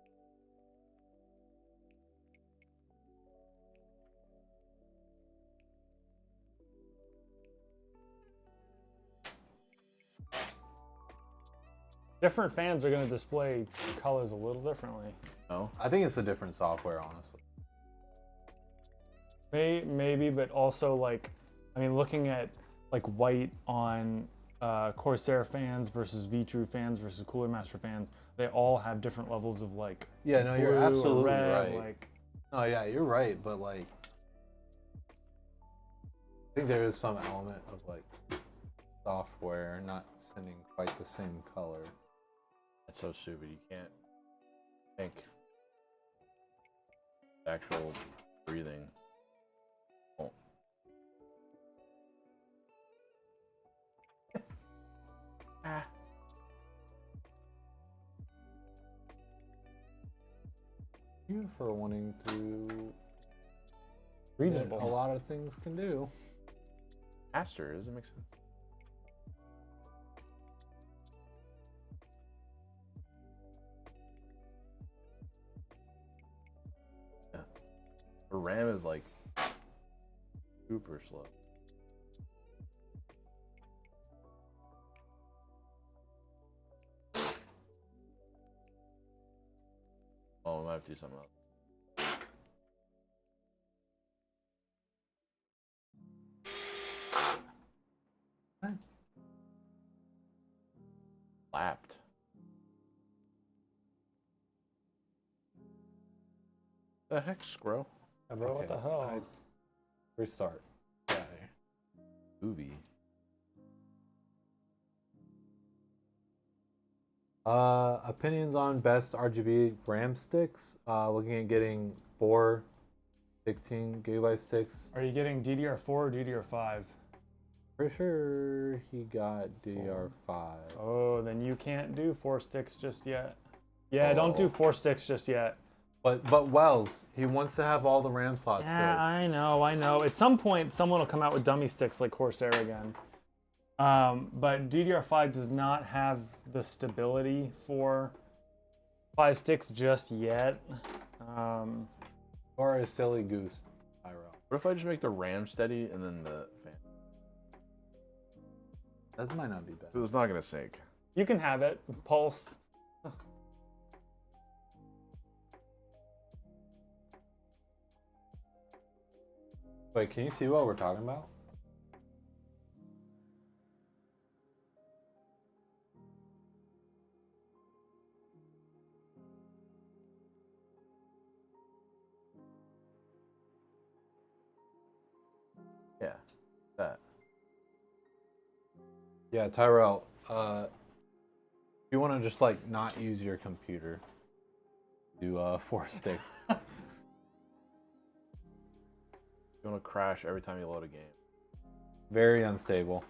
Different fans are going to display colors a little differently. No. I think it's a different software, honestly. Maybe, but also like, I mean, looking at like white on Corsair fans versus Vetroo fans versus Cooler Master fans, they all have different levels of like. Yeah, no, you're blue or absolutely red, right. Like, No, yeah, you're right, but like, I think there is some element of like software not sending quite the same color. That's so stupid. You can't think actual breathing. Oh. You for wanting to reasonable. A lot of things can do. Faster, doesn't make sense. Yeah. The RAM is like super slow. Oh, I might have to do something else. Lapped. The heck, Scro? Yeah, bro, what the hell? Restart. Yeah. Movie. Opinions on best RGB RAM sticks. Looking at getting 4 16 gigabyte sticks. Are you getting DDR4 or DDR5? Pretty sure he got DDR5. Oh, then you can't do 4 sticks just yet. Yeah, don't do 4 sticks just yet. But Wells, he wants to have all the RAM slots Yeah, filled. I know. At some point, someone will come out with dummy sticks like Corsair again. But DDR5 does not have the stability for 5 sticks just yet. Or a silly goose, Pyro. What if I just make the RAM steady and then the fan? That might not be bad. It's not gonna sync. You can have it. Pulse. Wait, can you see what we're talking about? Yeah, Tyrell. If you want to just like not use your computer, do 4 sticks. You want to crash every time you load a game. Very unstable.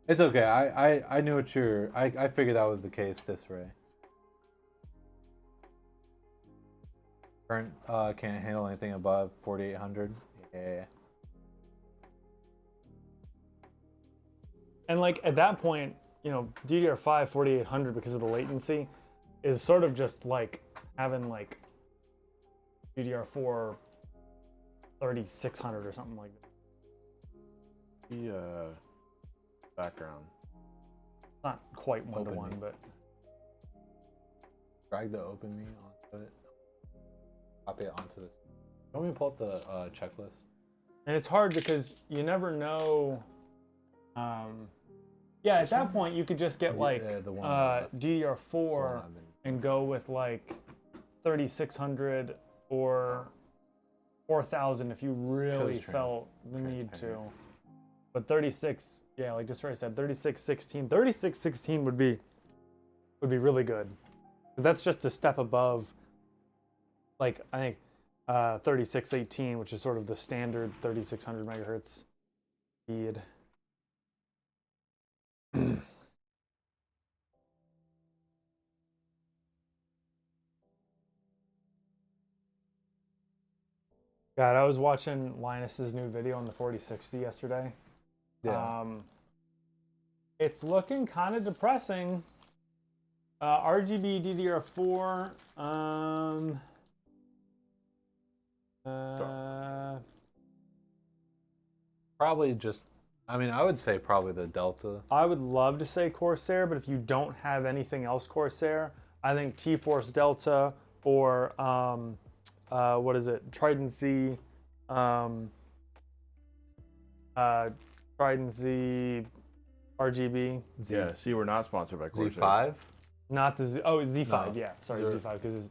It's okay. I knew what you're. I figured that was the case, Disray. Current can't handle anything above 4800. Yeah. And like at that point, you know, DDR5 4800 because of the latency is sort of just like having like DDR4 3600 or something like that. The background. Not quite one to Open one, me. but Drag the open me onto it. Copy it onto this. Want me to pull up the checklist? and it's hard because you never know. Yeah, at that point you could just get like the one on the left. DDR4 I've been- and go with like 3600 or 4000 if you really it's felt the need to. transparent. But 36, yeah, like just right I said, 3616. 3616 would be really good. 'Cause that's just a step above, like I think 3618, which is sort of the standard 3600 megahertz speed. God, I was watching Linus's new video on the 4060 yesterday. Yeah. It's looking kind of depressing. RGB DDR4. Probably just. I mean, I would say probably the Delta. I would love to say Corsair, but if you don't have anything else Corsair, I think TForce Delta or what is it? Trident Z. Trident Z RGB. Yeah, see, we're not sponsored by Corsair. Z5? Not the Z. Oh, Z5. No. Yeah, sorry, Is there- Z5 because it's.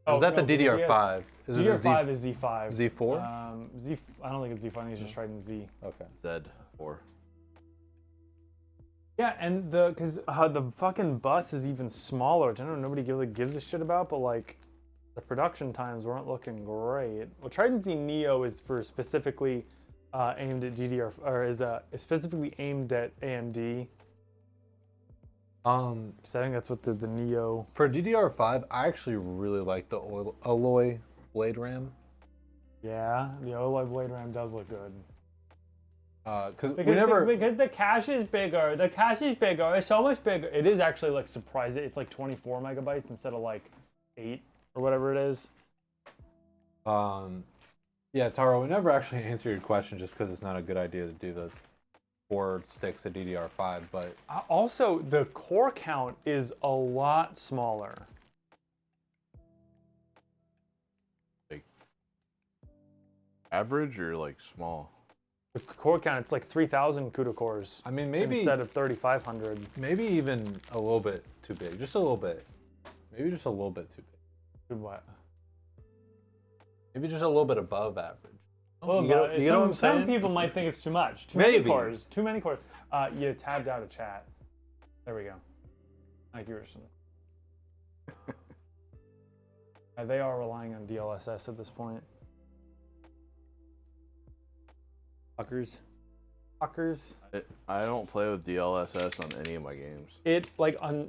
Is that the no, DDR5? Is it a DDR5 is Z5. Z4? I don't think it's Z5. I think it's just Trident Z. Okay. Z4. Yeah, and because the fucking bus is even smaller, which I don't know nobody really gives a shit about, but like the production times weren't looking great. Well, Trident Z Neo is for specifically aimed at DDR or is specifically aimed at AMD. So I think that's what the Neo. For DDR5, I actually really like the alloy blade RAM. Yeah, the OLED Blade RAM does look good. Because Because the cache is bigger. The cache is bigger. It's so much bigger. It is actually like surprising. It's like 24 megabytes instead of like 8 or whatever it is. Yeah, Taro, we never actually answered your question just because it's not a good idea to do the 4 sticks at DDR5, but Also, the core count is a lot smaller. Like average or like small? The core count, it's like 3,000 CUDA cores. I mean, maybe instead of 3,500. maybe even a little bit too big. Just a little bit. Maybe just a little bit too big. What? Maybe just a little bit above average. Well, You get what I'm some saying? people might think it's too much. Too many Maybe. cores. Too many cores. You tabbed out of chat. There we go. Thank you, Richardson. They are relying on DLSS at this point. Fuckers. I don't play with DLSS on any of my games. It like on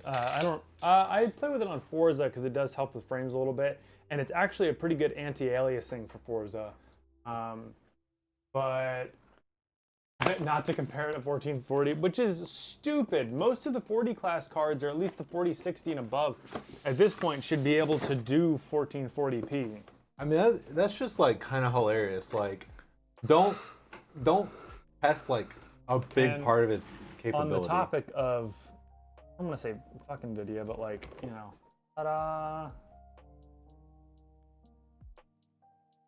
I play with it on Forza because it does help with frames a little bit, and it's actually a pretty good anti-aliasing for Forza. But not to compare it to 1440, which is stupid. Most of the 40 class cards, or at least the 4060 and above, at this point should be able to do 1440p. I mean, that's just like kind of hilarious. Like, don't test like a big And part of its capability. On the topic of, I'm gonna say fucking video, but like, you know, ta-da!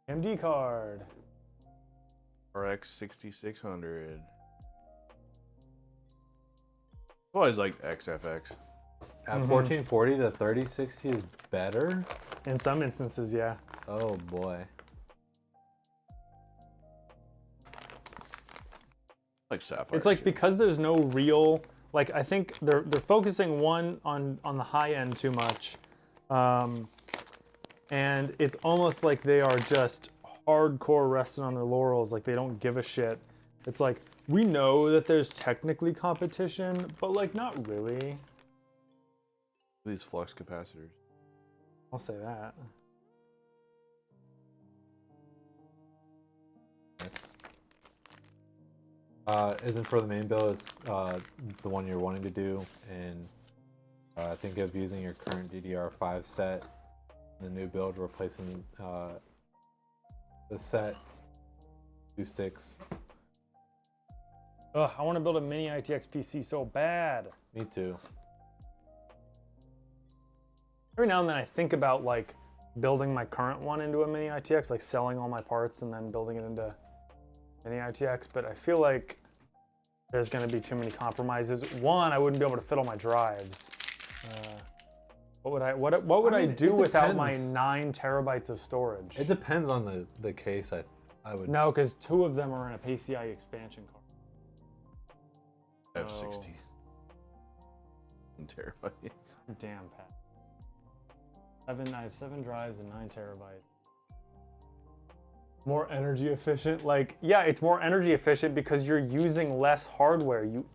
MD card. RX 6600. Always like XFX. At 1440, the 3060 is better. In some instances, yeah. Oh boy. Like Sapphire. It's like too. because there's no real, like I think they're focusing on the high end too much, and it's almost like they are just hardcore resting on their laurels, like they don't give a shit. It's like we know that there's technically competition, but like not really. These flux capacitors. I'll say that. Isn't for the main build is the one you're wanting to do, and think of using your current DDR5 set, the new build replacing the set 2 sticks. Ugh, I want to build a mini ITX PC so bad. Me too. Every now and then I think about like building my current one into a mini ITX, like selling all my parts and then building it into mini ITX, but I feel like there's going to be too many compromises. One, I wouldn't be able to fit all my drives. What would I do without my 9 terabytes of storage? It depends on the case. I would. No, because 2 of them are in a PCI expansion card. I have 16 terabytes. Damn, Pat. I have 7 drives and 9 terabytes. More energy efficient? Like, yeah, it's more energy efficient because you're using less hardware, you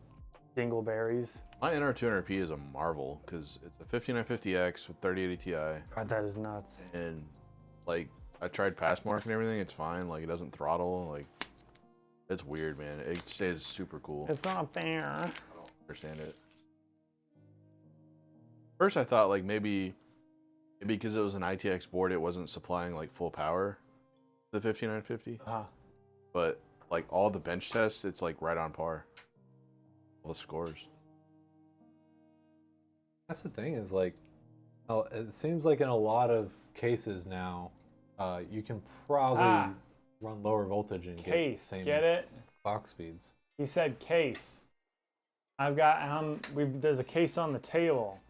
dingleberries. My NR200P is a marvel because it's a 5950X with 3080 Ti. God, that is nuts. And like, I tried Passmark and everything, it's fine. Like, it doesn't throttle. Like, it's weird, man. It stays super cool. It's not fair. I don't understand it. First, I thought like maybe because it was an ITX board, it wasn't supplying like full power to the 5950. But like all the bench tests, it's like right on par. All the scores. That's the thing is like, it seems like in a lot of cases now, you can probably run lower voltage and get the same get it? clock speeds. He said case. I've got there's a case on the table.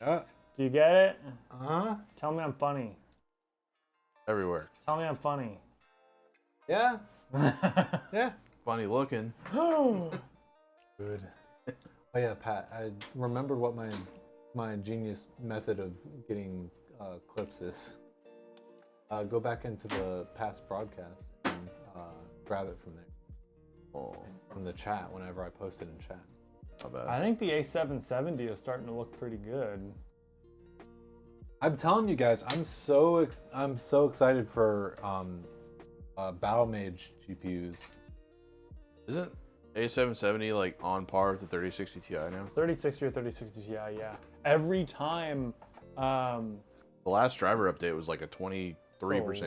Yeah. Do you get it? Uh-huh. Tell me I'm funny. Everywhere. Tell me I'm funny. Yeah. Yeah. Funny looking. Good. Oh yeah, Pat. I remembered what my genius method of getting clips is. Go back into the past broadcast and grab it from there. Oh. From the chat whenever I post it in chat. Not bad. I think the A770 is starting to look pretty good. I'm telling you guys, I'm so excited for Battle Mage GPUs. Isn't A770 like on par with the 3060 Ti now? 3060 or 3060 Ti, yeah. Every time. The last driver update was like a 23%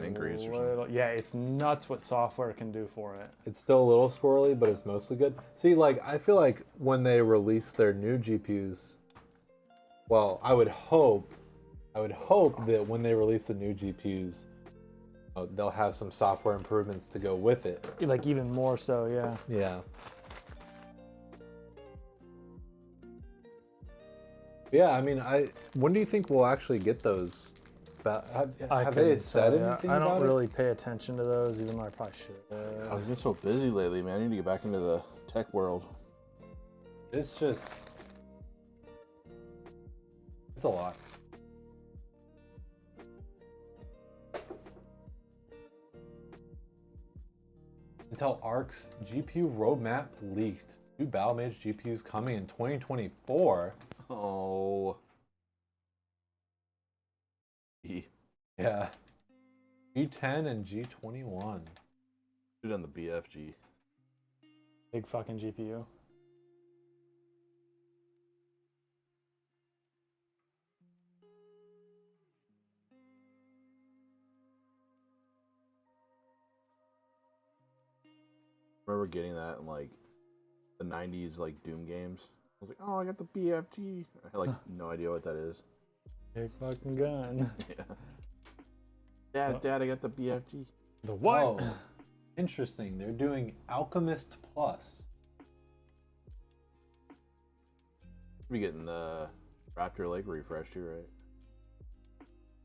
increase or something. Yeah, it's nuts what software can do for it. It's still a little squirrely, but it's mostly good. See, like, I feel like when they release their new GPUs, well, I would hope that when they release the new GPUs, they'll have some software improvements to go with it. Like even more so, yeah. Yeah. Yeah, I mean, when do you think we'll actually get those? Have they said anything I don't about really pay attention to those, even though I probably should. I've been so busy lately, man. I need to get back into the tech world. It's just, it's a lot. Intel Arc's GPU roadmap leaked. 2 Battle Mage GPUs coming in 2024. Oh. Yeah. G10 and G21. Shoot on the BFG. Big fucking GPU. I remember getting that in like the 90s like Doom games. I was like, oh, I got the BFG. I had like no idea what that is. Big fucking gun. Yeah. Dad, I got the BFG. The what? Oh, interesting. They're doing Alchemist Plus. Be getting the Raptor Lake refresh too, right?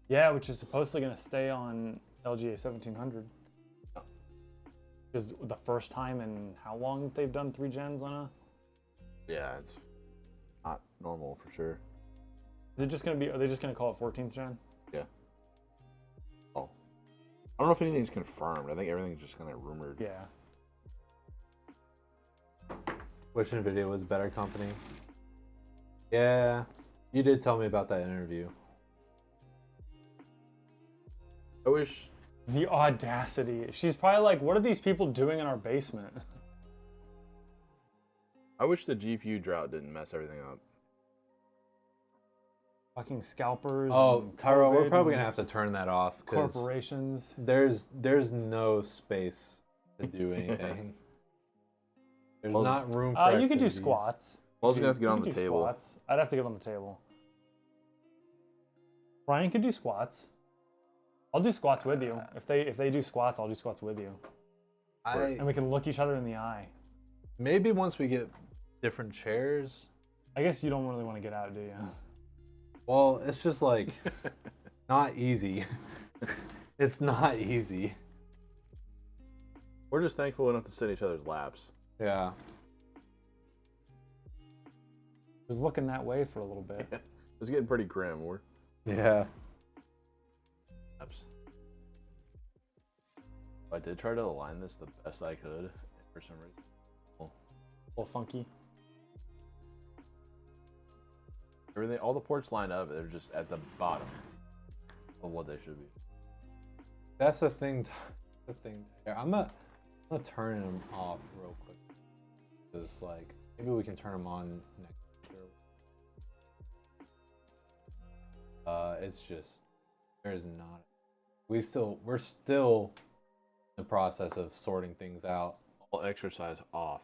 Yeah, which is supposedly going to stay on LGA 1700. Is the first time in how long they've done 3 gens on a? Yeah, it's not normal for sure. Is it just gonna be? Are they just gonna call it 14th gen? Yeah. Oh. I don't know if anything's confirmed. I think everything's just kind of rumored. Yeah. Which NVIDIA was a better company? Yeah, you did tell me about that interview. I wish. The audacity. She's probably like, what are these people doing in our basement? I wish the GPU drought didn't mess everything up. Fucking scalpers. Oh, and Tyro, we're COVID probably and gonna have to turn that off because corporations. there's no space to do anything. There's Well, not room for You could do activities. squats. I was gonna have to get You on could the do table. Squats. I'd have to get on the table. Ryan could do squats. I'll do squats with you. If they do squats, I'll do squats with you. And we can look each other in the eye. Maybe once we get different chairs. I guess you don't really want to get out, do you? Well, it's just like not easy. It's not easy. We're just thankful enough to sit in each other's laps. Yeah. I was looking that way for a little bit. It was getting pretty grim. Yeah. I did try to align this the best I could for some reason. A little funky. Everything, all the ports line up. They're just at the bottom of what they should be. That's the thing. The thing. Here, I'm gonna turn them off real quick. Cause like maybe we can turn them on next year. It's just there's not. We're still in the process of sorting things out. All exercise off.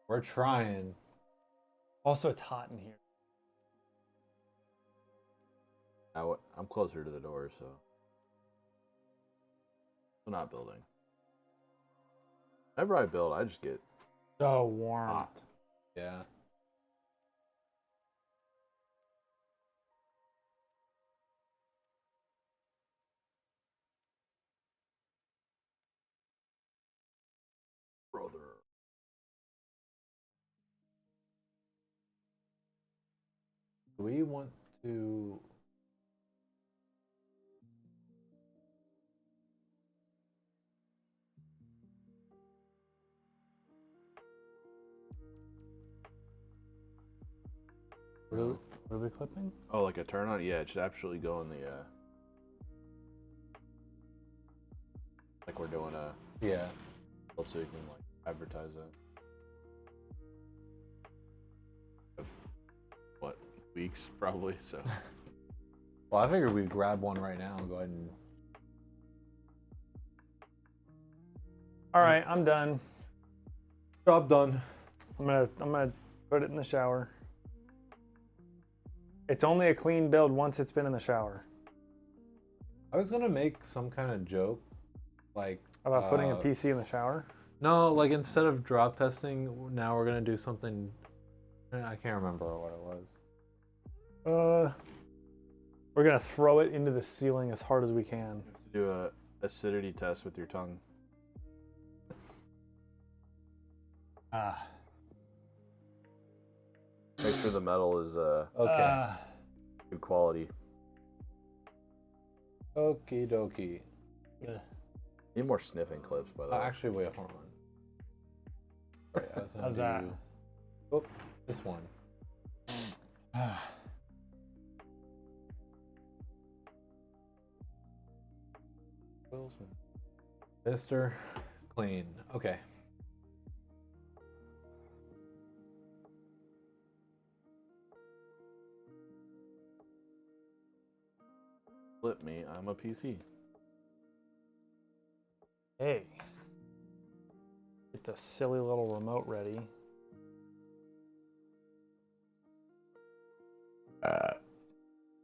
We're trying. Also, it's hot in here. I'm closer to the door, so I'm not building. Whenever I build, I just get So warm. hot. Yeah. Brother. Do we want to? What are we clipping? Oh, like a turn on? Yeah, it should absolutely go in the like we're doing Yeah. so you can like advertise it. Of what, weeks probably, so Well, I figured we'd grab one right now and go ahead and. All right, I'm done. Job done. I'm gonna put it in the shower. It's only a clean build once it's been in the shower. I was gonna make some kind of joke, like About putting a PC in the shower? No, like instead of drop testing, now we're gonna do something. I can't remember what it was. We're gonna throw it into the ceiling as hard as we can. do a acidity test with your tongue. Make sure the metal is Okay. good quality. Okie dokie. Need more sniffing clips, by the way. Actually, wait, hold on. Sorry, I was gonna How's that? Oh, this one. Wilson. Mr. Clean. Okay. Flip me, I'm a PC. Hey. Get the silly little remote ready.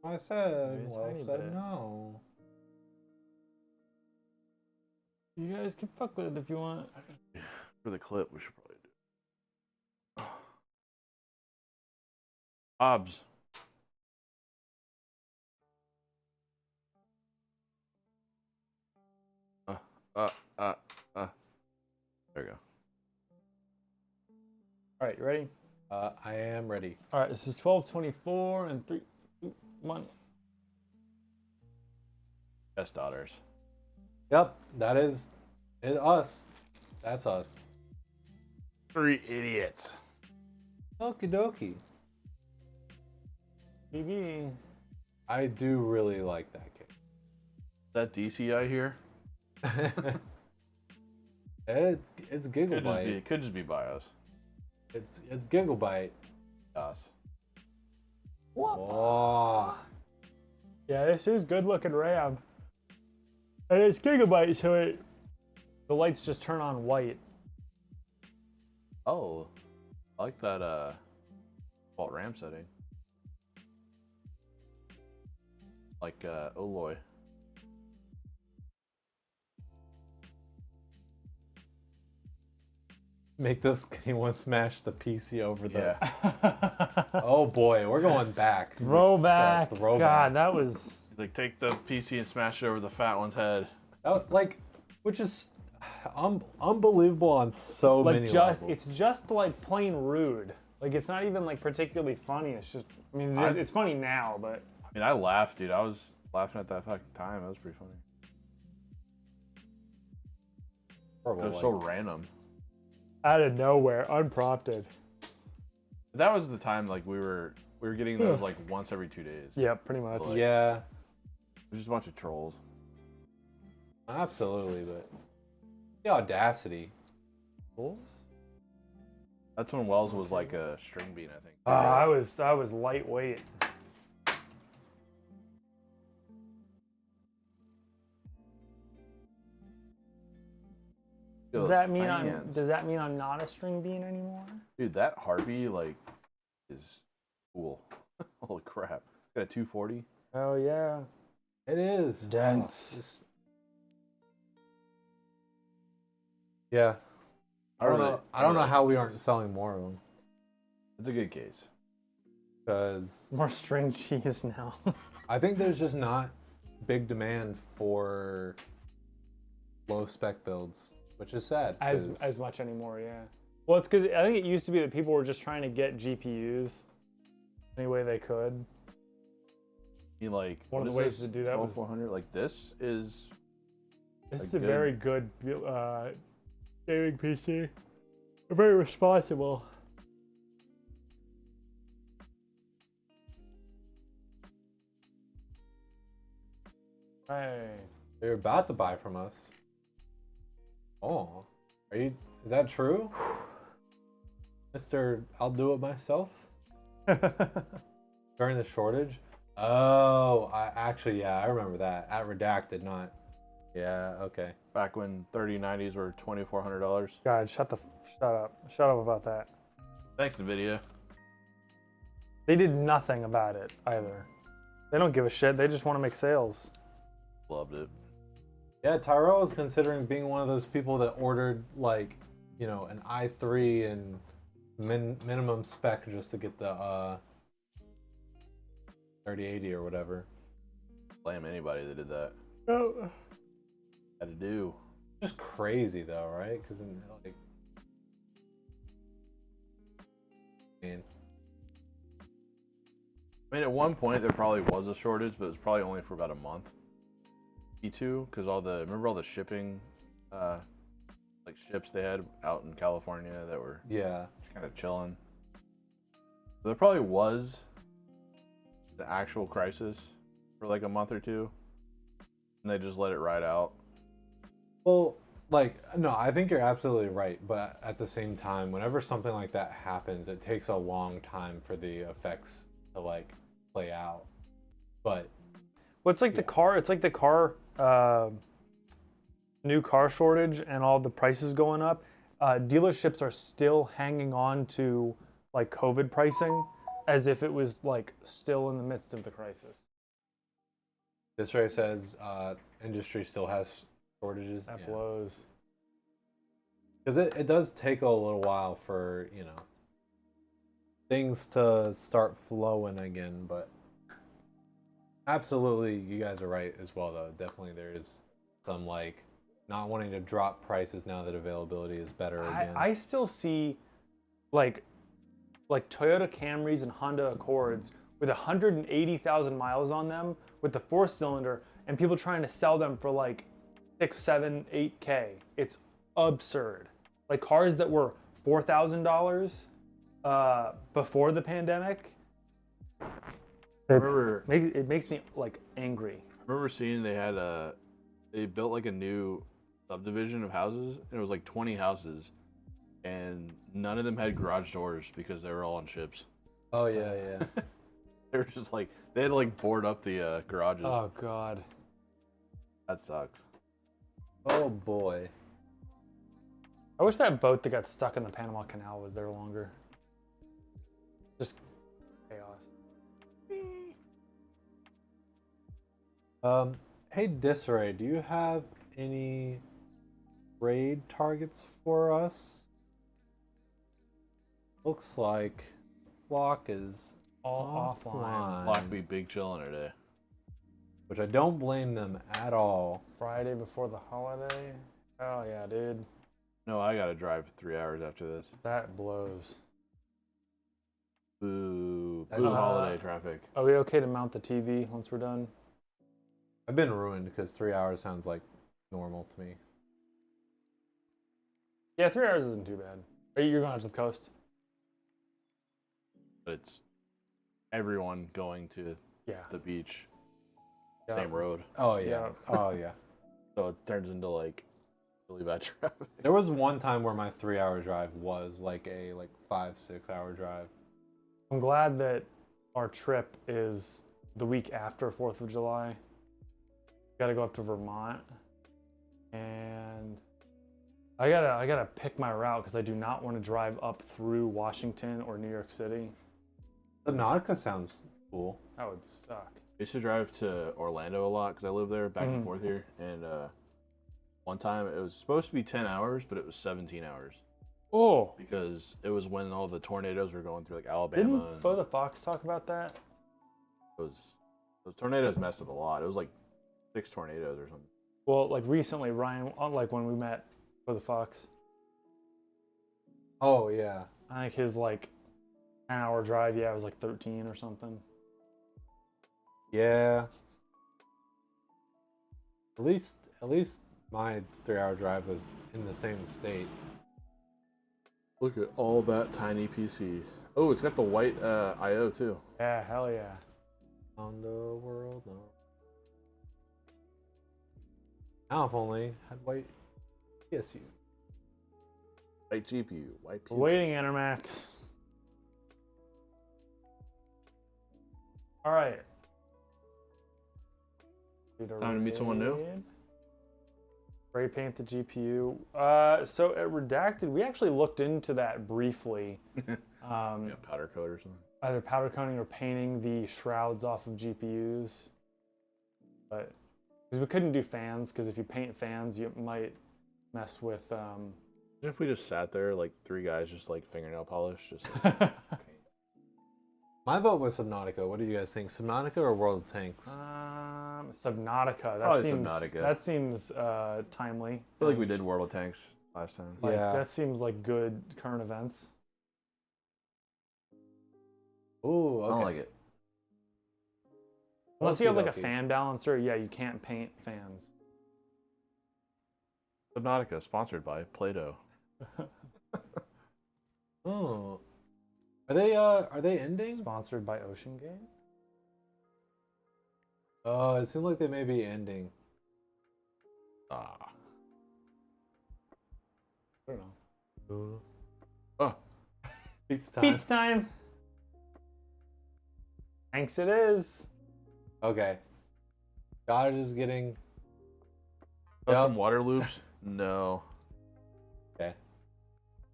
I said, Maybe a well tiny said bit. no. You guys can fuck with it if you want. For the clip, we should probably do. Hobbs. There you go. All right, you ready? I am ready. All right, this is 12:24 and 3, 2, 1. Best daughters. Yep, that is us. That's us. 3 idiots. Okie dokie. BB. I do really like that game. That DCI here? It's Gigabyte. Could just be BIOS. It's Gigabyte. Us. Oh. Yeah, this is good looking RAM. And it's Gigabyte, so the lights just turn on white. Oh, I like that default RAM setting. Like Oloy. Make this anyone smash the PC over the. Yeah. Oh boy, we're going back. Throwback. It's a throwback. God, that was. Like take the PC and smash it over the fat one's head. Which is unbelievable on so Like many just, levels. it's just like plain rude. Like it's not even like particularly funny. It's just, I mean, it's funny now, but. I mean, I laughed, dude. I was laughing at that fucking time. That was pretty funny. Horrible, It was so random. Out of nowhere, unprompted. That was the time like we were getting those like once every 2 days. Yeah, pretty much. Like, yeah, it was just a bunch of trolls. absolutely, but the audacity. That's when Wells was like a string bean, I think. I was lightweight. Does that mean I'm not a string bean anymore? Dude, that Harpy like is cool. Holy crap! It's got a 240. Oh yeah. It is Dense. Yeah, I don't know. I don't know really- how we aren't selling more of them. It's a good case. Because More string cheese now. I think there's just not big demand for low spec builds, which is sad. as much anymore, yeah. Well, it's because I think it used to be that people were just trying to get GPUs any way they could. You like One of the ways to do that was 400. Like this is. this a is a good- very good gaming PC. Very responsible. Hey. They're about to buy from us. Oh, are you? Is that true, Mister? I'll do it myself. During the shortage. Oh, I remember that. At Redacted, not. Yeah. Okay. Back when 3090s were $2,400. God, shut up about that. Thanks, Nvidia. They did nothing about it either. They don't give a shit. They just want to make sales. Loved it. Yeah, Tyrell is considering being one of those people that ordered like, an i3 and minimum spec just to get the 3080 or whatever. Blame anybody that did that. Oh. Had to do. Just crazy though, right? Because like, I mean, at one point there probably was a shortage, but it was probably only for about a month. E2, because remember all the shipping, like ships they had out in California that were yeah. just kind of chilling. So there probably was an actual crisis for like a month or two, and they just let it ride out. Well, like, no, I think you're absolutely right. But at the same time, whenever something like that happens, it takes a long time for the effects to like play out. But Well, it's like the car. It's like the car. New car shortage and all the prices going up. Dealerships are still hanging on to like COVID pricing as if it was like still in the midst of the crisis. this ray says industry still has shortages. That blows. Because it does take a little while for, things to start flowing again, but absolutely, you guys are right as well, though. Definitely there is some, like, not wanting to drop prices now that availability is better again. I still see like Toyota Camrys and Honda Accords with 180,000 miles on them with the 4-cylinder, and people trying to sell them for like 6, 7, 8K. It's absurd. Like cars that were $4,000 before the pandemic. It makes me like angry. I remember seeing they built like a new subdivision of houses, and it was like 20 houses, and none of them had garage doors because they were all on ships. Oh yeah. They were just like, they had to like board up the garages. Oh God. That sucks. Oh boy. I wish that boat that got stuck in the Panama Canal was there longer. Just chaos. Hey Disarray, do you have any raid targets for us? Looks like Flock is All offline. Flock be big chillin' today. Which I don't blame them at all. Friday before the holiday? Oh yeah, dude. No, I gotta drive 3 hours after this. That blows. Boo. That Boo is- holiday traffic. Are we okay to mount the TV once we're done? I've been ruined because 3 hours sounds like normal to me. Yeah, 3 hours isn't too bad. You're going out to the coast? But it's everyone going to Yeah. the beach. Yeah. Same road. Oh yeah. Yeah. Oh yeah. So it turns into like really bad traffic. There was one time where my 3 hour drive was like a 5-6 hour drive. I'm glad that our trip is the week after 4th of July. Got to go up to Vermont, and I gotta pick my route because I do not want to drive up through Washington or New York City. Subnautica sounds cool. That would suck. I used to drive to Orlando a lot because I live there back and forth here. And one time it was supposed to be 10 hours, but it was 17 hours. Oh, Because it was when all the tornadoes were going through like Alabama. didn't Bo the Fox talk about that? Those tornadoes messed up a lot. It was like 6 tornadoes or something. Well, like recently, Ryan, like when we met Bo the Fox, Oh yeah. I think his like 10-hour drive, yeah, it was like 13 or something. Yeah. At least my 3 hour drive was in the same state. Look at all that tiny PC. Oh, it's got the white I/O too. Yeah, hell yeah. On the world. No. Now if only had white PSU. White GPU, white PC. We're waiting, Enermax. All right. Time to meet someone new? Spray paint the GPU. So at Redacted, we actually looked into that briefly. Yeah, powder coat or something. Either powder coating or painting the shrouds off of GPUs. But because we couldn't do fans, because if you paint fans, you might mess with. Imagine if we just sat there like 3 guys just like fingernail polish, just My vote was Subnautica. What do you guys think? Subnautica or World of Tanks? Subnautica. Probably Subnautica. That seems timely. I feel like we did World of Tanks last time. Like, Yeah. That seems like good current events. Ooh, okay. I don't like it. Unless you have like a Okey-dokey. fan balancer, yeah, you can't paint fans. Subnautica, sponsored by Play-Doh. Oh. Are they ending? Sponsored by OceanGate. It seems like they may be ending. I don't know. Oh, It's time. Beats time. Thanks, it is. Okay. Dodge is getting. custom water loops? No. Okay.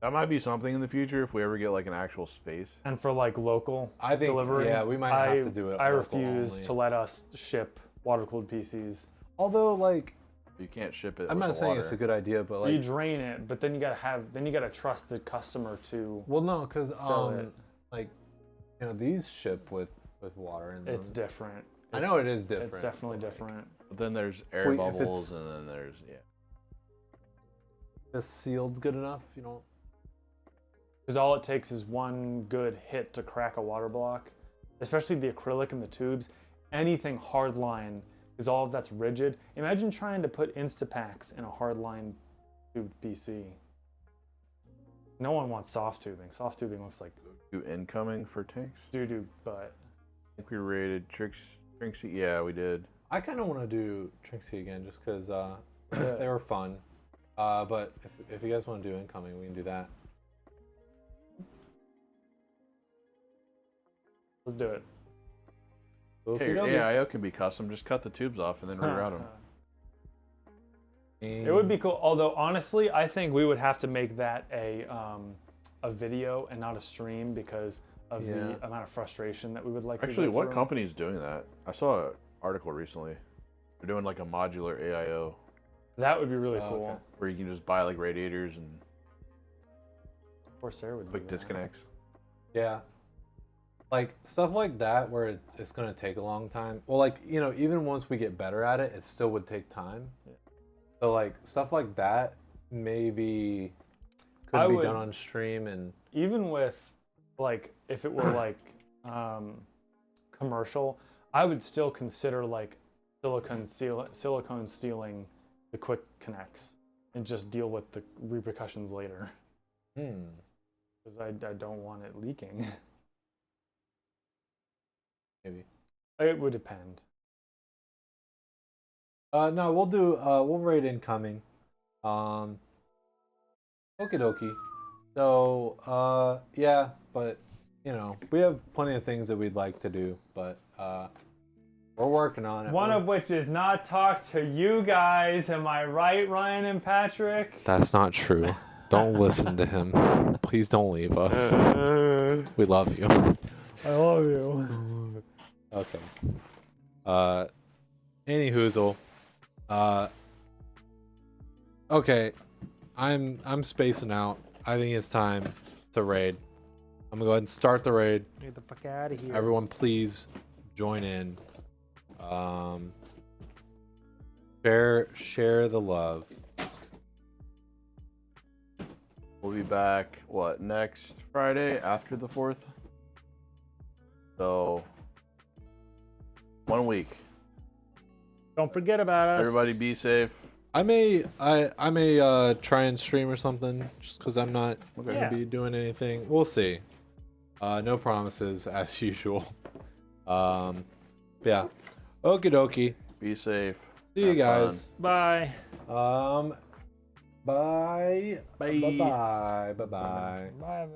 That might be something in the future if we ever get like an actual space. And for like local I think. delivery, Yeah, we might have to do it. I local refuse only. to let us ship water-cooled PCs. Although, like, You can't ship it. I'm with not the saying water. it's a good idea, but You like, drain it, but then you gotta trust the customer to. well, no, because Fill it. like, these ship with water in them. It's different. I know it is different. It's definitely but, like, different. But then there's air Wait, if bubbles, it's- and then there's Just sealed good enough, you know. Because all it takes is one good hit to crack a water block, especially the acrylic and the tubes. Anything hardline, because all of that's rigid. Imagine trying to put Instapacks in a hardline tubed PC. No one wants soft tubing. Soft tubing looks like Do incoming for tanks? doo-doo butt. I think we rated Trinksy. Yeah, we did. I kind of want to do Trinksy again just because they were fun. But if you guys want to do incoming, we can do that. Let's do it. Hey, your AIO can be custom. Just cut the tubes off and then reroute them. It would be cool. Although honestly, I think we would have to make that a video and not a stream because of the amount of frustration that we would like. Actually, what company is doing that? I saw an article recently. They're doing like a modular AIO. That would be really cool. Okay. Where you can just buy like radiators and Corsair would quick disconnects. Yeah. Like stuff like that where it's going to take a long time. Well, like, you know, even once we get better at it, it still would take time. Yeah. So like stuff like that maybe could be done on stream. And even with like if it were like commercial, I would still consider like silicone sealing the quick connects and just deal with the repercussions later. Because I don't want it leaking. Maybe. It would depend. No, we'll raid incoming. Okie dokie. So, yeah, but, you know, we have plenty of things that we'd like to do, but, we're working on it. One of which is not talk to you guys. Am I right, Ryan and Patrick? That's not true. Don't listen to him. Please don't leave us. We love you. I love you. Okay. Anyhoozle. Okay. I'm spacing out. I think it's time to raid. I'm gonna go ahead and start the raid. Get the fuck out of here. Everyone, please join in. Share the love. We'll be back, next Friday after the 4th? So, 1 week. Don't forget about us. Everybody be safe. I may try and stream or something just because I'm not gonna be doing anything. We'll see. No promises as usual. Yeah. Okie dokie. Be safe. See you guys. Bye. Bye. Bye. Bye. Bye. Bye. Bye.